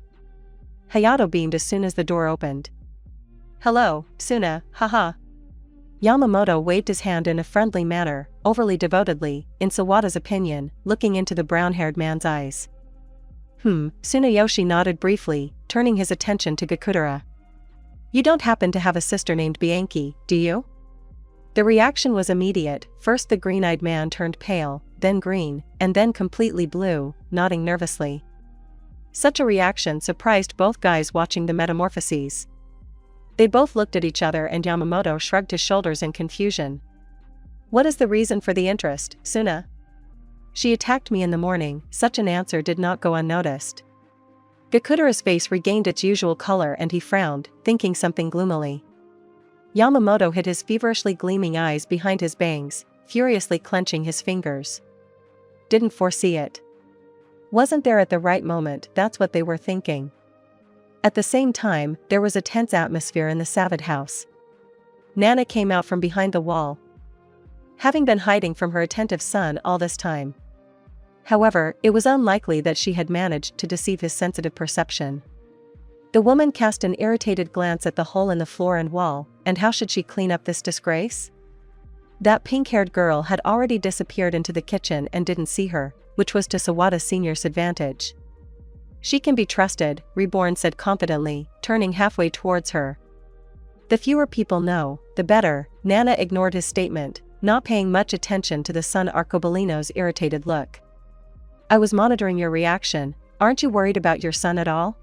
S2: Hayato beamed as soon as the door opened. "Hello, Suna, haha." Yamamoto waved his hand in a friendly manner, overly devotedly, in Sawada's opinion, looking into the brown-haired man's eyes. Tsunayoshi nodded briefly, turning his attention to Gakudera. "You don't happen to have a sister named Bianchi, do you?" The reaction was immediate. First the green-eyed man turned pale, then green, and then completely blue, nodding nervously. Such a reaction surprised both guys watching the metamorphoses. They both looked at each other and Yamamoto shrugged his shoulders in confusion. "What is the reason for the interest, Suna?" "She attacked me in the morning." Such an answer did not go unnoticed. Gakudera's face regained its usual color and he frowned, thinking something gloomily. Yamamoto hid his feverishly gleaming eyes behind his bangs, furiously clenching his fingers. Didn't foresee it. Wasn't there at the right moment, that's what they were thinking. At the same time, there was a tense atmosphere in the Savid house. Nana came out from behind the wall, having been hiding from her attentive son all this time. However, it was unlikely that she had managed to deceive his sensitive perception. The woman cast an irritated glance at the hole in the floor and wall, and how should she clean up this disgrace? That pink-haired girl had already disappeared into the kitchen and didn't see her, which was to Sawada Sr.'s advantage. "She can be trusted," Reborn said confidently, turning halfway towards her. "The fewer people know, the better." Nana ignored his statement, not paying much attention to the son Arcobalino's irritated look. "I was monitoring your reaction. Aren't you worried about your son at all?"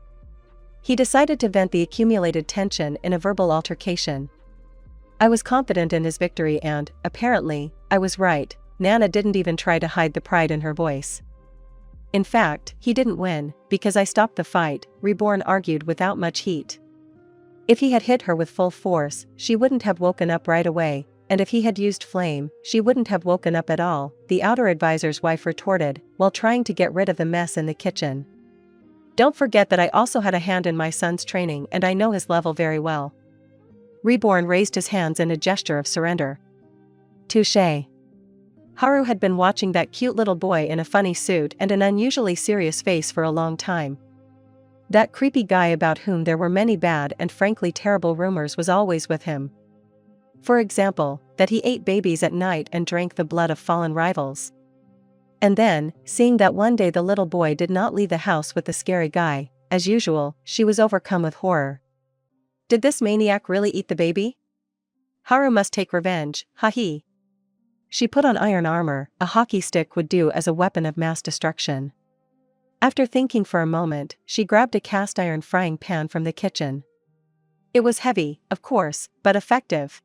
S2: He decided to vent the accumulated tension in a verbal altercation. I was confident in his victory and, apparently, I was right. Nana didn't even try to hide the pride in her voice. In fact, he didn't win, because I stopped the fight, Reborn argued without much heat. If he had hit her with full force, she wouldn't have woken up right away, and if he had used flame, she wouldn't have woken up at all, the outer advisor's wife retorted, while trying to get rid of the mess in the kitchen. Don't forget that I also had a hand in my son's training and I know his level very well. Reborn raised his hands in a gesture of surrender. Touché. Haru had been watching that cute little boy in a funny suit and an unusually serious face for a long time. That creepy guy about whom there were many bad and frankly terrible rumors was always with him. For example, that he ate babies at night and drank the blood of fallen rivals. And then, seeing that one day the little boy did not leave the house with the scary guy, as usual, she was overcome with horror. Did this maniac really eat the baby? Haru must take revenge, ha-he. She put on iron armor, a hockey stick would do as a weapon of mass destruction. After thinking for a moment, she grabbed a cast iron frying pan from the kitchen. It was heavy, of course, but effective.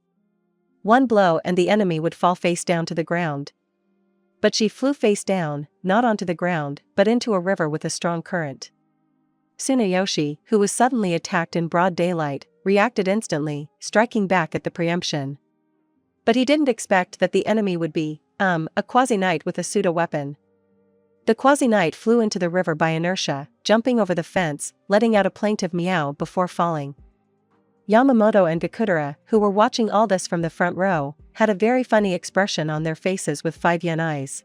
S2: One blow and the enemy would fall face down to the ground. But she flew face down, not onto the ground, but into a river with a strong current. Tsunayoshi, who was suddenly attacked in broad daylight, reacted instantly, striking back at the preemption. But he didn't expect that the enemy would be, a quasi-knight with a pseudo-weapon. The quasi-knight flew into the river by inertia, jumping over the fence, letting out a plaintive meow before falling. Yamamoto and Gakudera, who were watching all this from the front row, had a very funny expression on their faces with 5-yen eyes.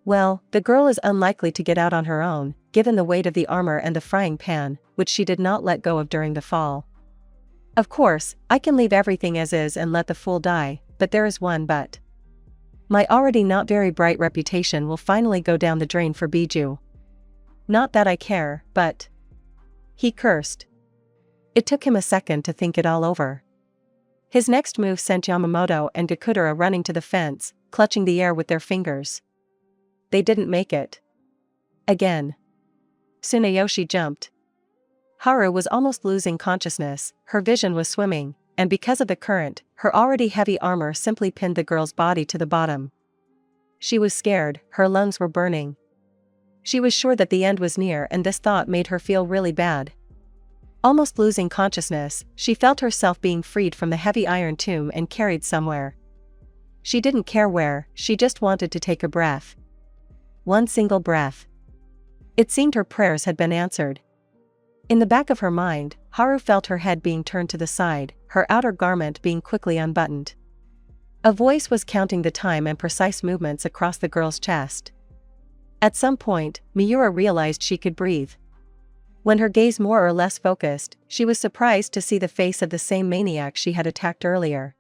S2: Well, the girl is unlikely to get out on her own, given the weight of the armor and the frying pan, which she did not let go of during the fall. Of course, I can leave everything as is and let the fool die, but there is one but. My already not very bright reputation will finally go down the drain for Biju. Not that I care, but. He cursed. It took him a second to think it all over. His next move sent Yamamoto and Gakudera running to the fence, clutching the air with their fingers. They didn't make it. Again. Tsunayoshi jumped. Haru was almost losing consciousness, her vision was swimming, and because of the current, her already heavy armor simply pinned the girl's body to the bottom. She was scared, her lungs were burning. She was sure that the end was near and this thought made her feel really bad. Almost losing consciousness, she felt herself being freed from the heavy iron tomb and carried somewhere. She didn't care where, she just wanted to take a breath. One single breath. It seemed her prayers had been answered. In the back of her mind, Haru felt her head being turned to the side, her outer garment being quickly unbuttoned. A voice was counting the time and precise movements across the girl's chest. At some point, Miura realized she could breathe. When her gaze more or less focused, she was surprised to see the face of the same maniac she had attacked earlier.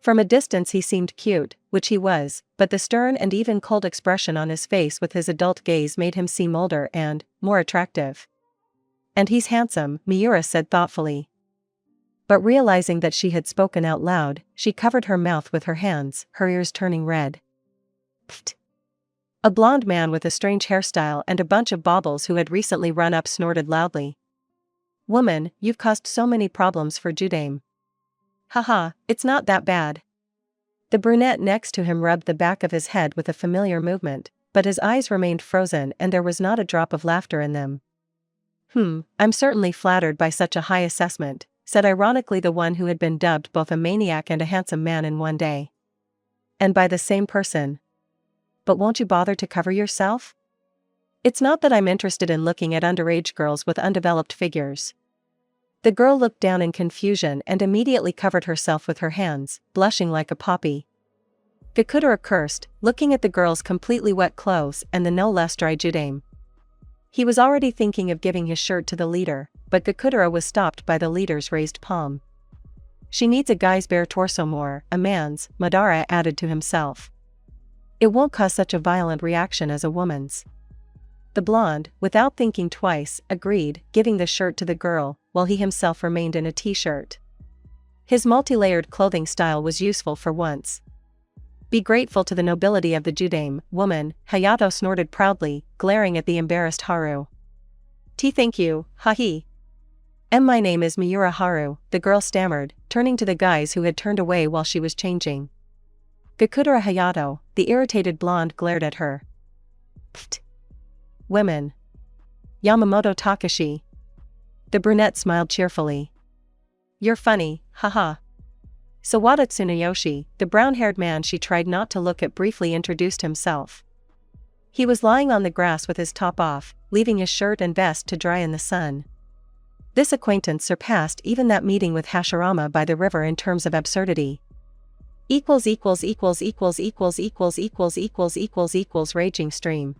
S2: From a distance he seemed cute, which he was, but the stern and even cold expression on his face with his adult gaze made him seem older and more attractive. And he's handsome, Miura said thoughtfully. But realizing that she had spoken out loud, she covered her mouth with her hands, her ears turning red. Pfft. A blond man with a strange hairstyle and a bunch of baubles who had recently run up snorted loudly. Woman, you've caused so many problems for Judame. Haha, it's not that bad. The brunette next to him rubbed the back of his head with a familiar movement, but his eyes remained frozen and there was not a drop of laughter in them. I'm certainly flattered by such a high assessment, said ironically the one who had been dubbed both a maniac and a handsome man in one day. And by the same person. But won't you bother to cover yourself? It's not that I'm interested in looking at underage girls with undeveloped figures. The girl looked down in confusion and immediately covered herself with her hands, blushing like a poppy. Gakudera cursed, looking at the girl's completely wet clothes and the no less dry Judame. He was already thinking of giving his shirt to the leader, but Gakudera was stopped by the leader's raised palm. She needs a guy's bare torso more, a man's, Madara added to himself. It won't cause such a violent reaction as a woman's. The blonde, without thinking twice, agreed, giving the shirt to the girl, while he himself remained in a t-shirt. His multi-layered clothing style was useful for once. Be grateful to the nobility of the Judame, woman, Hayato snorted proudly, glaring at the embarrassed Haru. Thank you, ha-he. My name is Miura Haru," the girl stammered, turning to the guys who had turned away while she was changing. Gakudera Hayato, the irritated blonde, glared at her. Pfft. Women. Yamamoto Takashi. The brunette smiled cheerfully. "You're funny, haha." Sawada Tsunayoshi, the brown-haired man she tried not to look at, briefly introduced himself. He was lying on the grass with his top off, leaving his shirt and vest to dry in the sun. This acquaintance surpassed even that meeting with Hashirama by the river in terms of absurdity. Raging stream.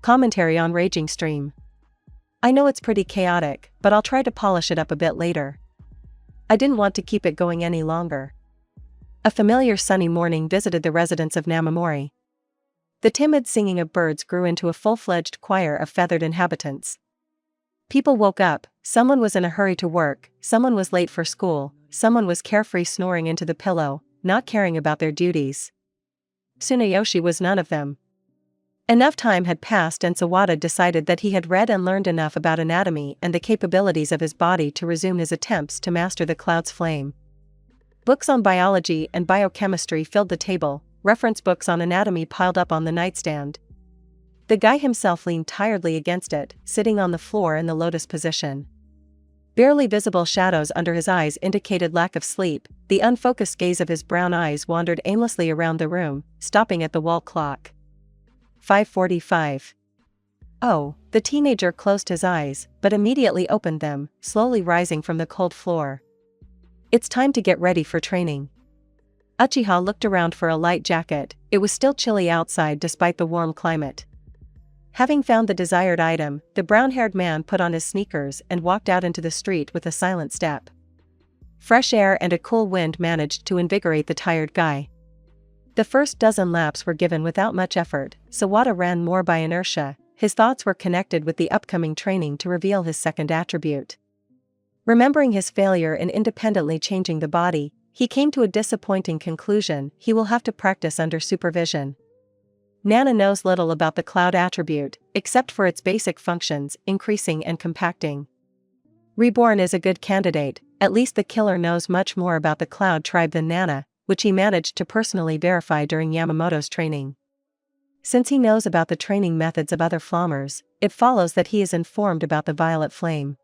S2: Commentary on Raging Stream. I know it's pretty chaotic, but I'll try to polish it up a bit later. I didn't want to keep it going any longer. A familiar sunny morning visited the residents of Namamori. The timid singing of birds grew into a full-fledged choir of feathered inhabitants. People woke up, someone was in a hurry to work, someone was late for school, someone was carefree snoring into the pillow, not caring about their duties. Tsunayoshi was none of them. Enough time had passed and Sawada decided that he had read and learned enough about anatomy and the capabilities of his body to resume his attempts to master the cloud's flame. Books on biology and biochemistry filled the table, reference books on anatomy piled up on the nightstand. The guy himself leaned tiredly against it, sitting on the floor in the lotus position. Barely visible shadows under his eyes indicated lack of sleep. The unfocused gaze of his brown eyes wandered aimlessly around the room, stopping at the wall clock. 5:45. Oh, the teenager closed his eyes, but immediately opened them, slowly rising from the cold floor. It's time to get ready for training. Uchiha looked around for a light jacket. It was still chilly outside despite the warm climate. Having found the desired item, the brown-haired man put on his sneakers and walked out into the street with a silent step. Fresh air and a cool wind managed to invigorate the tired guy. The first dozen laps were given without much effort. Sawada ran more by inertia. His thoughts were connected with the upcoming training to reveal his second attribute. Remembering his failure in independently changing the body, he came to a disappointing conclusion: he will have to practice under supervision. Nana knows little about the cloud attribute, except for its basic functions, increasing and compacting. Reborn is a good candidate. At least the killer knows much more about the cloud tribe than Nana, which he managed to personally verify during Yamamoto's training. Since he knows about the training methods of other flammers, it follows that he is informed about the violet flame.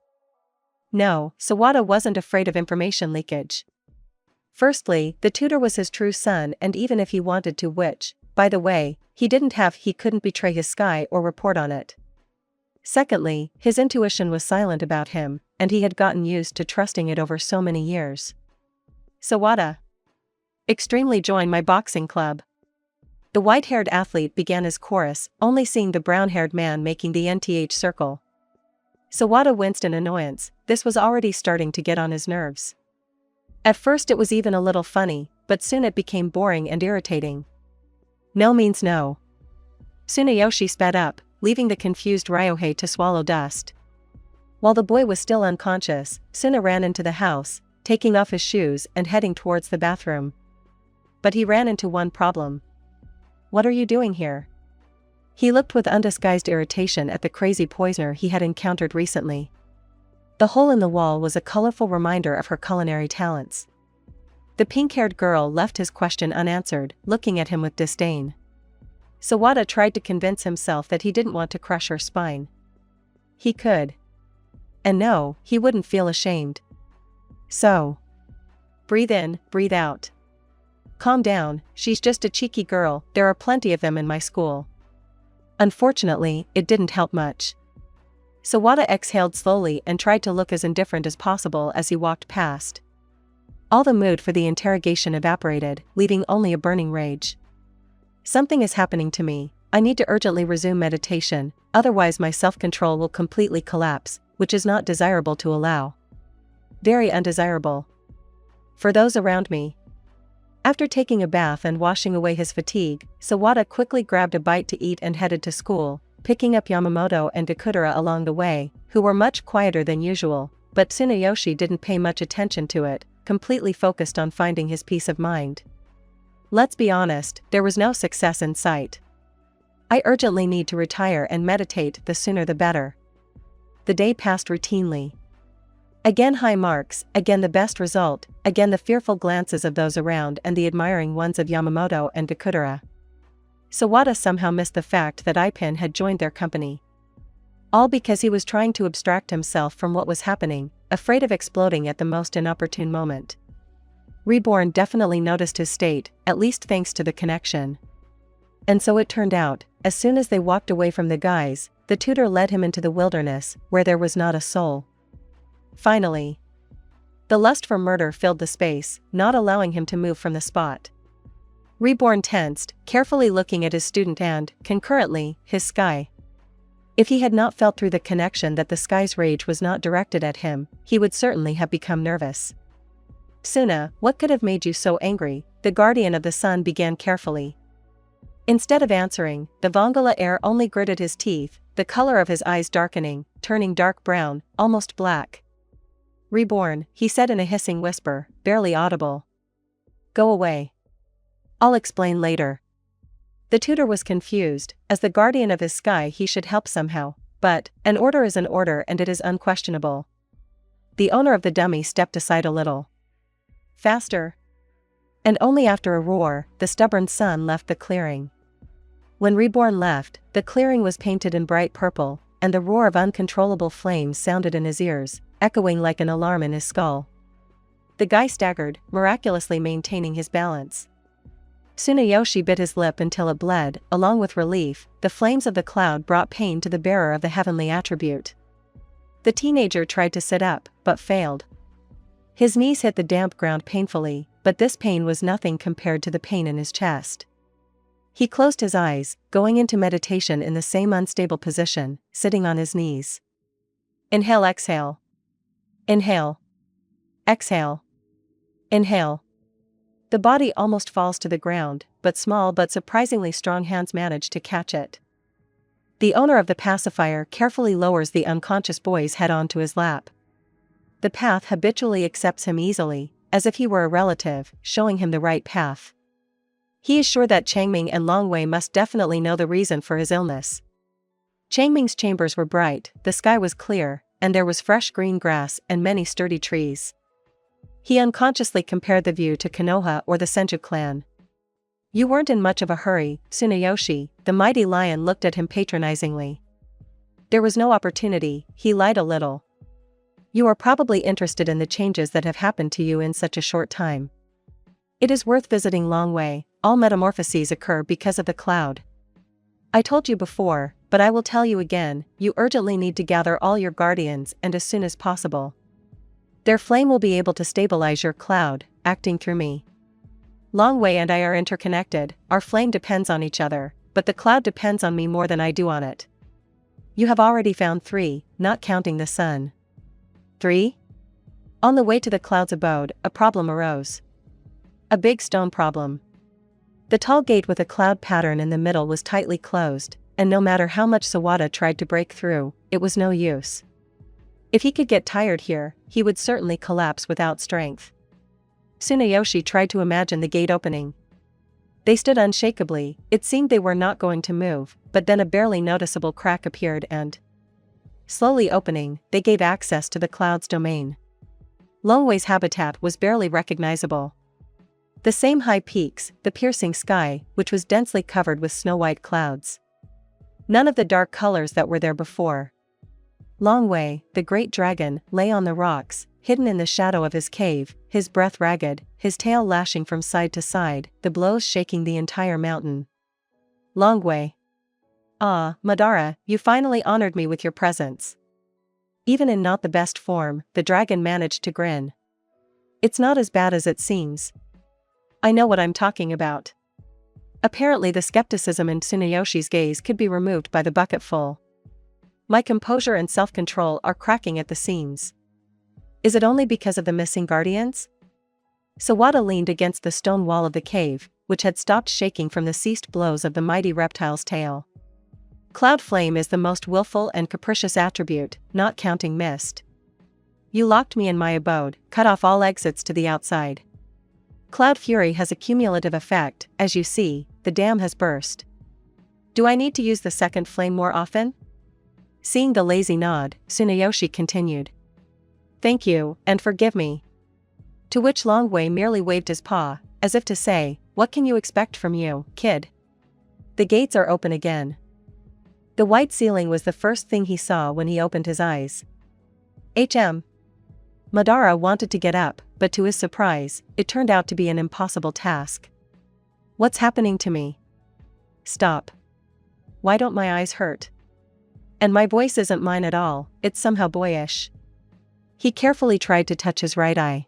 S2: No, Sawada wasn't afraid of information leakage. Firstly, the tutor was his true son, and even if he wanted to, which, by the way, he couldn't betray his sky or report on it. Secondly, his intuition was silent about him, and he had gotten used to trusting it over so many years. Sawada. Extremely join my boxing club. The white-haired athlete began his chorus, only seeing the brown-haired man making the NTH circle. Sawada winced in annoyance. This was already starting to get on his nerves. At first it was even a little funny, but soon it became boring and irritating. No means no. Tsunayoshi sped up, leaving the confused Ryohei to swallow dust. While the boy was still unconscious, Suna ran into the house, taking off his shoes and heading towards the bathroom. But he ran into one problem. What are you doing here? He looked with undisguised irritation at the crazy poisoner he had encountered recently. The hole in the wall was a colorful reminder of her culinary talents. The pink-haired girl left his question unanswered, looking at him with disdain. Sawada tried to convince himself that he didn't want to crush her spine. He could. And no, he wouldn't feel ashamed. So. Breathe in, breathe out. Calm down, she's just a cheeky girl, there are plenty of them in my school. Unfortunately, it didn't help much. Sawada exhaled slowly and tried to look as indifferent as possible as he walked past. All the mood for the interrogation evaporated, leaving only a burning rage. Something is happening to me. I need to urgently resume meditation, otherwise my self-control will completely collapse, which is not desirable to allow. Very undesirable. For those around me. After taking a bath and washing away his fatigue, Sawada quickly grabbed a bite to eat and headed to school, picking up Yamamoto and Gakudera along the way, who were much quieter than usual, but Tsunayoshi didn't pay much attention to it, completely focused on finding his peace of mind. Let's be honest, there was no success in sight. I urgently need to retire and meditate, the sooner the better. The day passed routinely. Again high marks, again the best result, again the fearful glances of those around and the admiring ones of Yamamoto and Bakudara. Sawada somehow missed the fact that Ipin had joined their company. All because he was trying to abstract himself from what was happening, afraid of exploding at the most inopportune moment. Reborn definitely noticed his state, at least thanks to the connection. And so it turned out, as soon as they walked away from the guys, the tutor led him into the wilderness, where there was not a soul. Finally, the lust for murder filled the space, not allowing him to move from the spot. Reborn tensed, carefully looking at his student and, concurrently, his sky. If he had not felt through the connection that the sky's rage was not directed at him, he would certainly have become nervous. Suna, what could have made you so angry? The guardian of the sun began carefully. Instead of answering, the Vongala heir only gritted his teeth, the color of his eyes darkening, turning dark brown, almost black. Reborn, he said in a hissing whisper, barely audible. Go away. I'll explain later. The tutor was confused, as the guardian of his sky he should help somehow, but, an order is an order and it is unquestionable. The owner of the dummy stepped aside a little. Faster. And only after a roar, the stubborn sun left the clearing. When Reborn left, the clearing was painted in bright purple, and the roar of uncontrollable flames sounded in his ears, echoing like an alarm in his skull. The guy staggered, miraculously maintaining his balance. Tsunayoshi bit his lip until it bled. Along with relief, the flames of the cloud brought pain to the bearer of the heavenly attribute. The teenager tried to sit up, but failed. His knees hit the damp ground painfully, but this pain was nothing compared to the pain in his chest. He closed his eyes, going into meditation in the same unstable position, sitting on his knees. Inhale, exhale. Inhale. Exhale. Inhale. The body almost falls to the ground, but small but surprisingly strong hands manage to catch it. The owner of the pacifier carefully lowers the unconscious boy's head onto his lap. The path habitually accepts him easily, as if he were a relative, showing him the right path. He is sure that Changming and Longwei must definitely know the reason for his illness. Changming's chambers were bright, the sky was clear, and there was fresh green grass and many sturdy trees. He unconsciously compared the view to Konoha or the Senju clan. You weren't in much of a hurry, Tsunayoshi, the mighty lion looked at him patronizingly. There was no opportunity, he lied a little. You are probably interested in the changes that have happened to you in such a short time. It is worth visiting Longwei, all metamorphoses occur because of the cloud. I told you before, but I will tell you again, you urgently need to gather all your guardians and as soon as possible. Their flame will be able to stabilize your cloud, acting through me. Longwei and I are interconnected, our flame depends on each other, but the cloud depends on me more than I do on it. You have already found 3, not counting the sun. 3? On the way to the cloud's abode, a problem arose. A big stone problem. The tall gate with a cloud pattern in the middle was tightly closed, and no matter how much Sawada tried to break through, it was no use. If he could get tired here, he would certainly collapse without strength. Tsunayoshi tried to imagine the gate opening. They stood unshakably, it seemed they were not going to move, but then a barely noticeable crack appeared and, slowly opening, they gave access to the cloud's domain. Longwei's habitat was barely recognizable. The same high peaks, the piercing sky, which was densely covered with snow-white clouds. None of the dark colors that were there before. Longwei, the great dragon, lay on the rocks, hidden in the shadow of his cave, his breath ragged, his tail lashing from side to side, the blows shaking the entire mountain. Longwei. Ah, Madara, you finally honored me with your presence. Even in not the best form, the dragon managed to grin. It's not as bad as it seems. I know what I'm talking about. Apparently the skepticism in Tsunayoshi's gaze could be removed by the bucketful. My composure and self-control are cracking at the seams. Is it only because of the missing guardians? Sawada leaned against the stone wall of the cave, which had stopped shaking from the ceased blows of the mighty reptile's tail. Cloud flame is the most willful and capricious attribute, not counting mist. You locked me in my abode, cut off all exits to the outside. Cloud fury has a cumulative effect, as you see, the dam has burst. Do I need to use the second flame more often? Seeing the lazy nod, Tsunayoshi continued. Thank you, and forgive me. To which Longwei merely waved his paw, as if to say, what can you expect from you, kid? The gates are open again. The white ceiling was the first thing he saw when he opened his eyes. Madara wanted to get up, but to his surprise, it turned out to be an impossible task. What's happening to me? Stop. Why don't my eyes hurt? And my voice isn't mine at all, it's somehow boyish. He carefully tried to touch his right eye.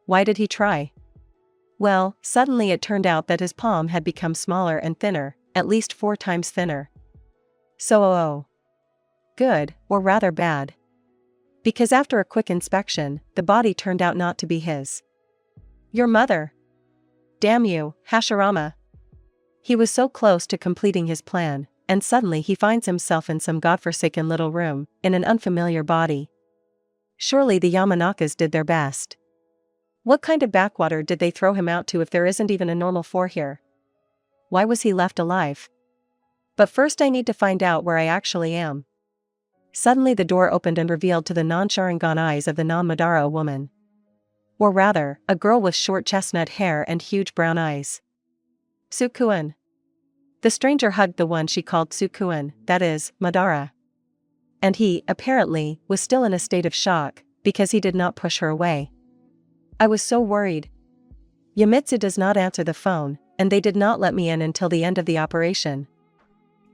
S2: Why did he try? Well, suddenly it turned out that his palm had become smaller and thinner, at least 4 times thinner. So good, or rather bad. Because after a quick inspection, the body turned out not to be his. Your mother. Damn you, Hashirama. He was so close to completing his plan, and suddenly he finds himself in some godforsaken little room, in an unfamiliar body. Surely the Yamanakas did their best. What kind of backwater did they throw him out to if there isn't even a normal floor here? Why was he left alive? But first I need to find out where I actually am. Suddenly the door opened and revealed to the non-Sharingan eyes of the non-Madara a woman. Or rather, a girl with short chestnut hair and huge brown eyes. Tsukuin. The stranger hugged the one she called Tsukuin, that is, Madara. And he, apparently, was still in a state of shock, because he did not push her away. I was so worried. Yamitsu does not answer the phone, and they did not let me in until the end of the operation.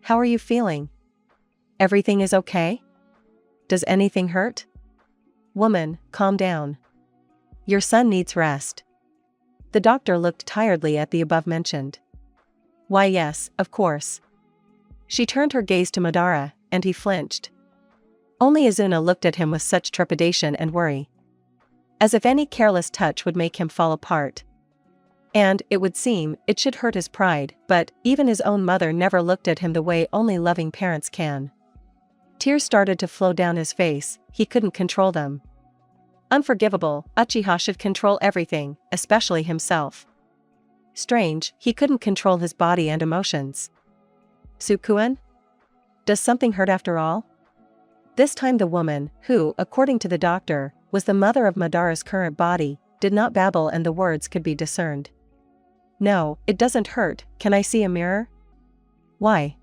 S2: How are you feeling? Everything is okay? Does anything hurt? Woman, calm down. Your son needs rest. The doctor looked tiredly at the above-mentioned. Why yes, of course. She turned her gaze to Madara, and he flinched. Only Izuna looked at him with such trepidation and worry. As if any careless touch would make him fall apart. And, it would seem, it should hurt his pride, but, even his own mother never looked at him the way only loving parents can. Tears started to flow down his face, he couldn't control them. Unforgivable, Uchiha should control everything, especially himself. Strange, he couldn't control his body and emotions. Tsukuin? Does something hurt after all? This time the woman, who, according to the doctor, was the mother of Madara's current body, did not babble and the words could be discerned. No, it doesn't hurt, can I see a mirror? Why?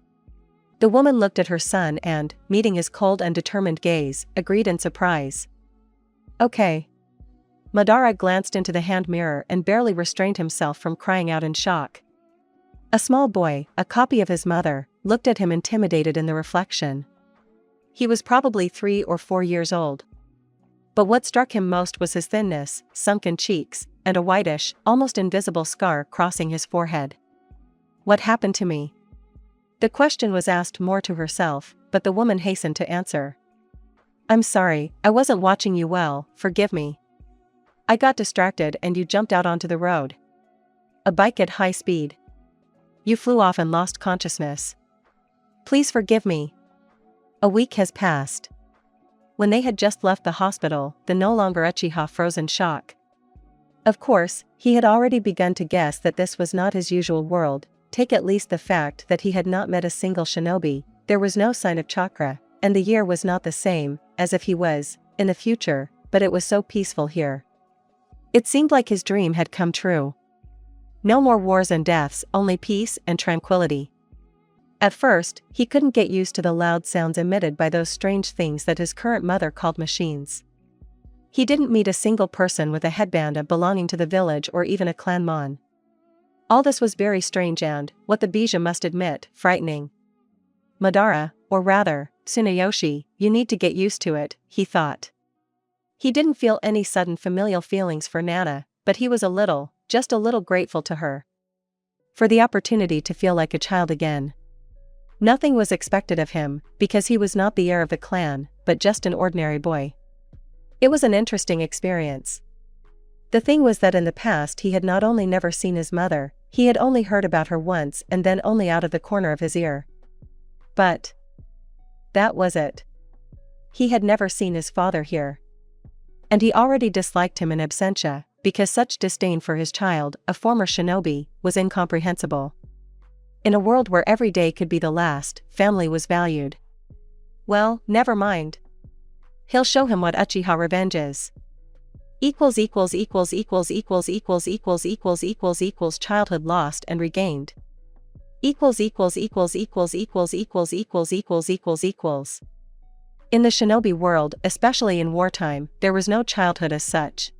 S2: The woman looked at her son and, meeting his cold and determined gaze, agreed in surprise. Okay. Madara glanced into the hand mirror and barely restrained himself from crying out in shock. A small boy, a copy of his mother, looked at him intimidated in the reflection. He was probably 3 or 4 years old. But what struck him most was his thinness, sunken cheeks, and a whitish, almost invisible scar crossing his forehead. What happened to me? The question was asked more to herself, but the woman hastened to answer. I'm sorry, I wasn't watching you well, forgive me. I got distracted and you jumped out onto the road. A bike at high speed. You flew off and lost consciousness. Please forgive me. A week has passed. When they had just left the hospital, the no longer Uchiha froze in shock. Of course, he had already begun to guess that this was not his usual world, take at least the fact that he had not met a single shinobi, there was no sign of chakra, and the year was not the same, as if he was, in the future, but it was so peaceful here. It seemed like his dream had come true. No more wars and deaths, only peace and tranquility. At first, he couldn't get used to the loud sounds emitted by those strange things that his current mother called machines. He didn't meet a single person with a headband belonging to the village or even a clanmon. All this was very strange and, what the Bija must admit, frightening. Madara, or rather, Tsunayoshi, you need to get used to it, he thought. He didn't feel any sudden familial feelings for Nana, but he was just a little grateful to her. For the opportunity to feel like a child again. Nothing was expected of him, because he was not the heir of the clan, but just an ordinary boy. It was an interesting experience. The thing was that in the past he had not only never seen his mother, he had only heard about her once and then only out of the corner of his ear. But that was it. He had never seen his father here. And he already disliked him in absentia, because such disdain for his child, a former shinobi, was incomprehensible. In a world where every day could be the last, family was valued. Well, never mind. He'll show him what Uchiha revenge is. Childhood lost and regained. In the shinobi world, especially in wartime, there was no childhood as such.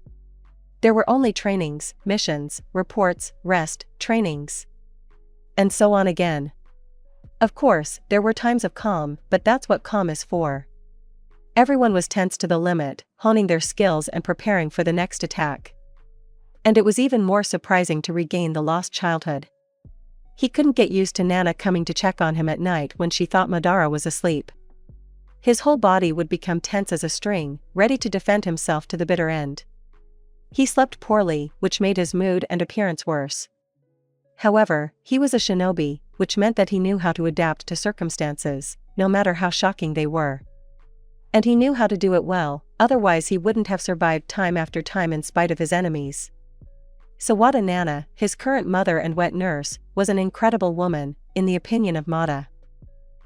S2: There were only trainings, missions, reports, rest, trainings, and so on again. Of course, there were times of calm, but that's what calm is for. Everyone was tense to the limit, honing their skills and preparing for the next attack. And it was even more surprising to regain the lost childhood. He couldn't get used to Nana coming to check on him at night when she thought Madara was asleep. His whole body would become tense as a string, ready to defend himself to the bitter end. He slept poorly, which made his mood and appearance worse. However, he was a shinobi, which meant that he knew how to adapt to circumstances, no matter how shocking they were. And he knew how to do it well, otherwise he wouldn't have survived time after time in spite of his enemies. Sawada Nana, his current mother and wet nurse, was an incredible woman, in the opinion of Mata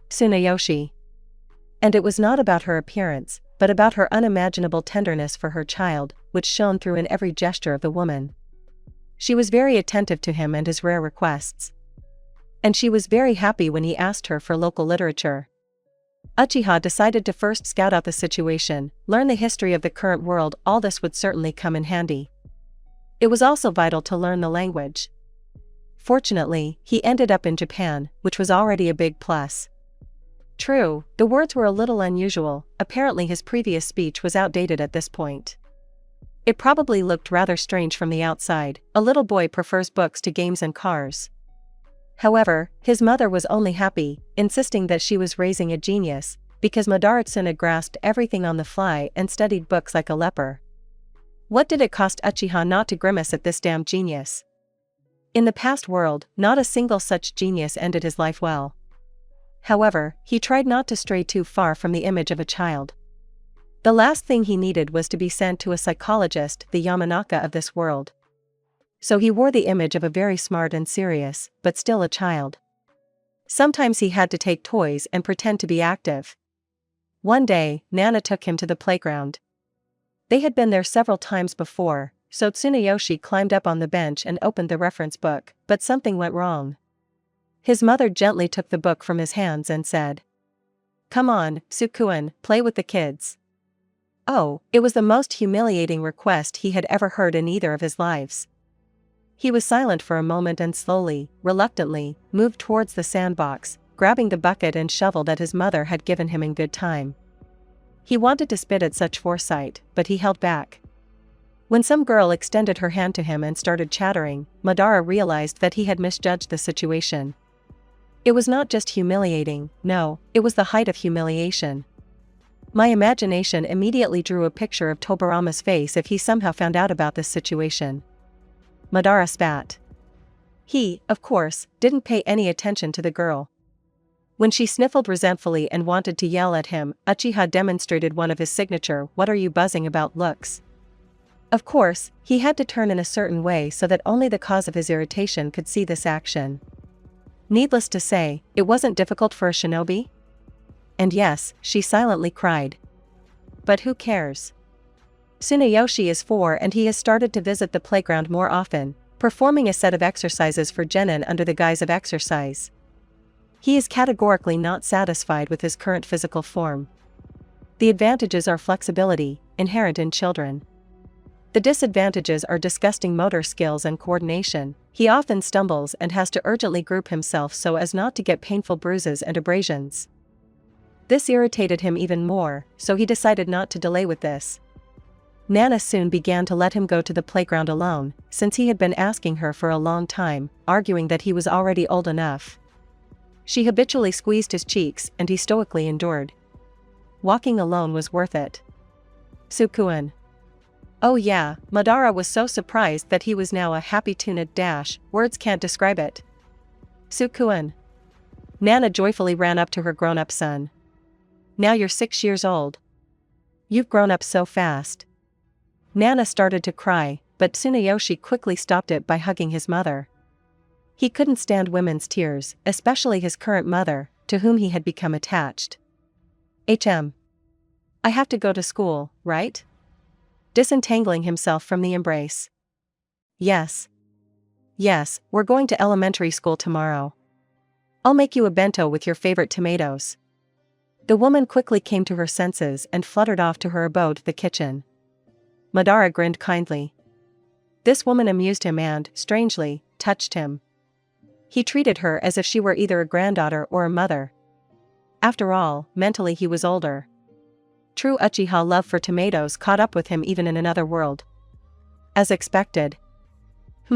S2: Tsunayoshi. And it was not about her appearance, but about her unimaginable tenderness for her child, which shone through in every gesture of the woman. She was very attentive to him and his rare requests. And she was very happy when he asked her for local literature. Uchiha decided to first scout out the situation, learn the history of the current world. All this would certainly come in handy. It was also vital to learn the language. Fortunately, he ended up in Japan, which was already a big plus. True, the words were a little unusual, apparently his previous speech was outdated at this point. It probably looked rather strange from the outside. A little boy prefers books to games and cars. However, his mother was only happy, insisting that she was raising a genius, because Madara Tsuna grasped everything on the fly and studied books like a leper. What did it cost Uchiha not to grimace at this damn genius? In the past world, not a single such genius ended his life well. However, he tried not to stray too far from the image of a child. The last thing he needed was to be sent to a psychologist, the Yamanaka of this world. So he wore the image of a very smart and serious, but still a child. Sometimes he had to take toys and pretend to be active. One day, Nana took him to the playground. They had been there several times before, so Tsunayoshi climbed up on the bench and opened the reference book, but something went wrong. His mother gently took the book from his hands and said, "Come on, Sukuen, play with the kids." Oh, it was the most humiliating request he had ever heard in either of his lives. He was silent for a moment and slowly, reluctantly, moved towards the sandbox, grabbing the bucket and shovel that his mother had given him in good time. He wanted to spit at such foresight, but he held back. When some girl extended her hand to him and started chattering, Madara realized that he had misjudged the situation. It was not just humiliating, no, it was the height of humiliation. My imagination immediately drew a picture of Tobirama's face if he somehow found out about this situation. Madara spat. He, of course, didn't pay any attention to the girl. When she sniffled resentfully and wanted to yell at him, Uchiha demonstrated one of his signature "what are you buzzing about" looks. Of course, he had to turn in a certain way so that only the cause of his irritation could see this action. Needless to say, it wasn't difficult for a shinobi. And yes, she silently cried. But who cares? Tsunayoshi is 4 and he has started to visit the playground more often, performing a set of exercises for genin under the guise of exercise. He is categorically not satisfied with his current physical form. The advantages are flexibility, inherent in children. The disadvantages are disgusting motor skills and coordination. He often stumbles and has to urgently group himself so as not to get painful bruises and abrasions. This irritated him even more, so he decided not to delay with this. Nana soon began to let him go to the playground alone, since he had been asking her for a long time, arguing that he was already old enough. She habitually squeezed his cheeks and he stoically endured. Walking alone was worth it. Sukuen. Oh yeah, Madara was so surprised that he was now a happy tuna dash, words can't describe it. Sukuen. Nana joyfully ran up to her grown-up son. Now you're 6 years old. You've grown up so fast. Nana started to cry, but Tsunayoshi quickly stopped it by hugging his mother. He couldn't stand women's tears, especially his current mother, to whom he had become attached. I have to go to school, right? Disentangling himself from the embrace. Yes, we're going to elementary school tomorrow. I'll make you a bento with your favorite tomatoes. The woman quickly came to her senses and fluttered off to her abode, the kitchen. Madara grinned kindly. This woman amused him and, strangely, touched him. He treated her as if she were either a granddaughter or a mother. After all, mentally he was older. True Uchiha love for tomatoes caught up with him even in another world. As expected.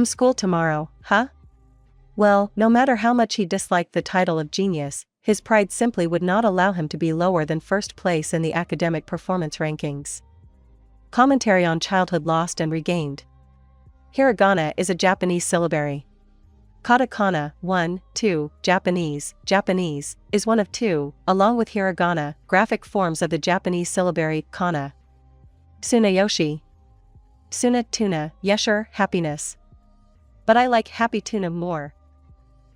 S2: School tomorrow, huh? Well, no matter how much he disliked the title of genius, his pride simply would not allow him to be lower than first place in the academic performance rankings. Commentary on childhood lost and regained. Hiragana is a Japanese syllabary. Katakana, 1, 2, Japanese, is one of two, along with hiragana, graphic forms of the Japanese syllabary, kana. Tsunayoshi. Tsuna tuna, yesher, happiness. But I like happy tuna more.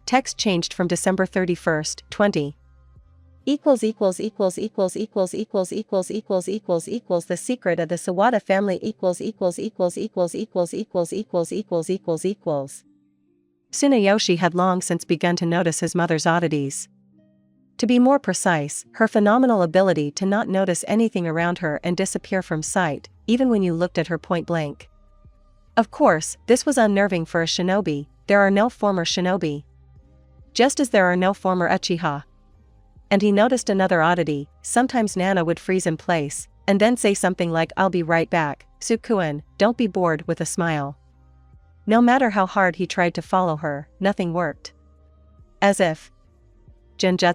S2: Text changed from December 31st, 20. The secret of the Sawada family Tsunayoshi had long since begun to notice his mother's oddities. To be more precise, her phenomenal ability to not notice anything around her and disappear from sight, even when you looked at her point blank. Of course, this was unnerving for a shinobi. There are no former shinobi. Just as there are no former Uchiha. And he noticed another oddity. Sometimes Nana would freeze in place, and then say something like, "I'll be right back, Sukuen, don't be bored," with a smile. No matter how hard he tried to follow her, nothing worked. As if genjutsu.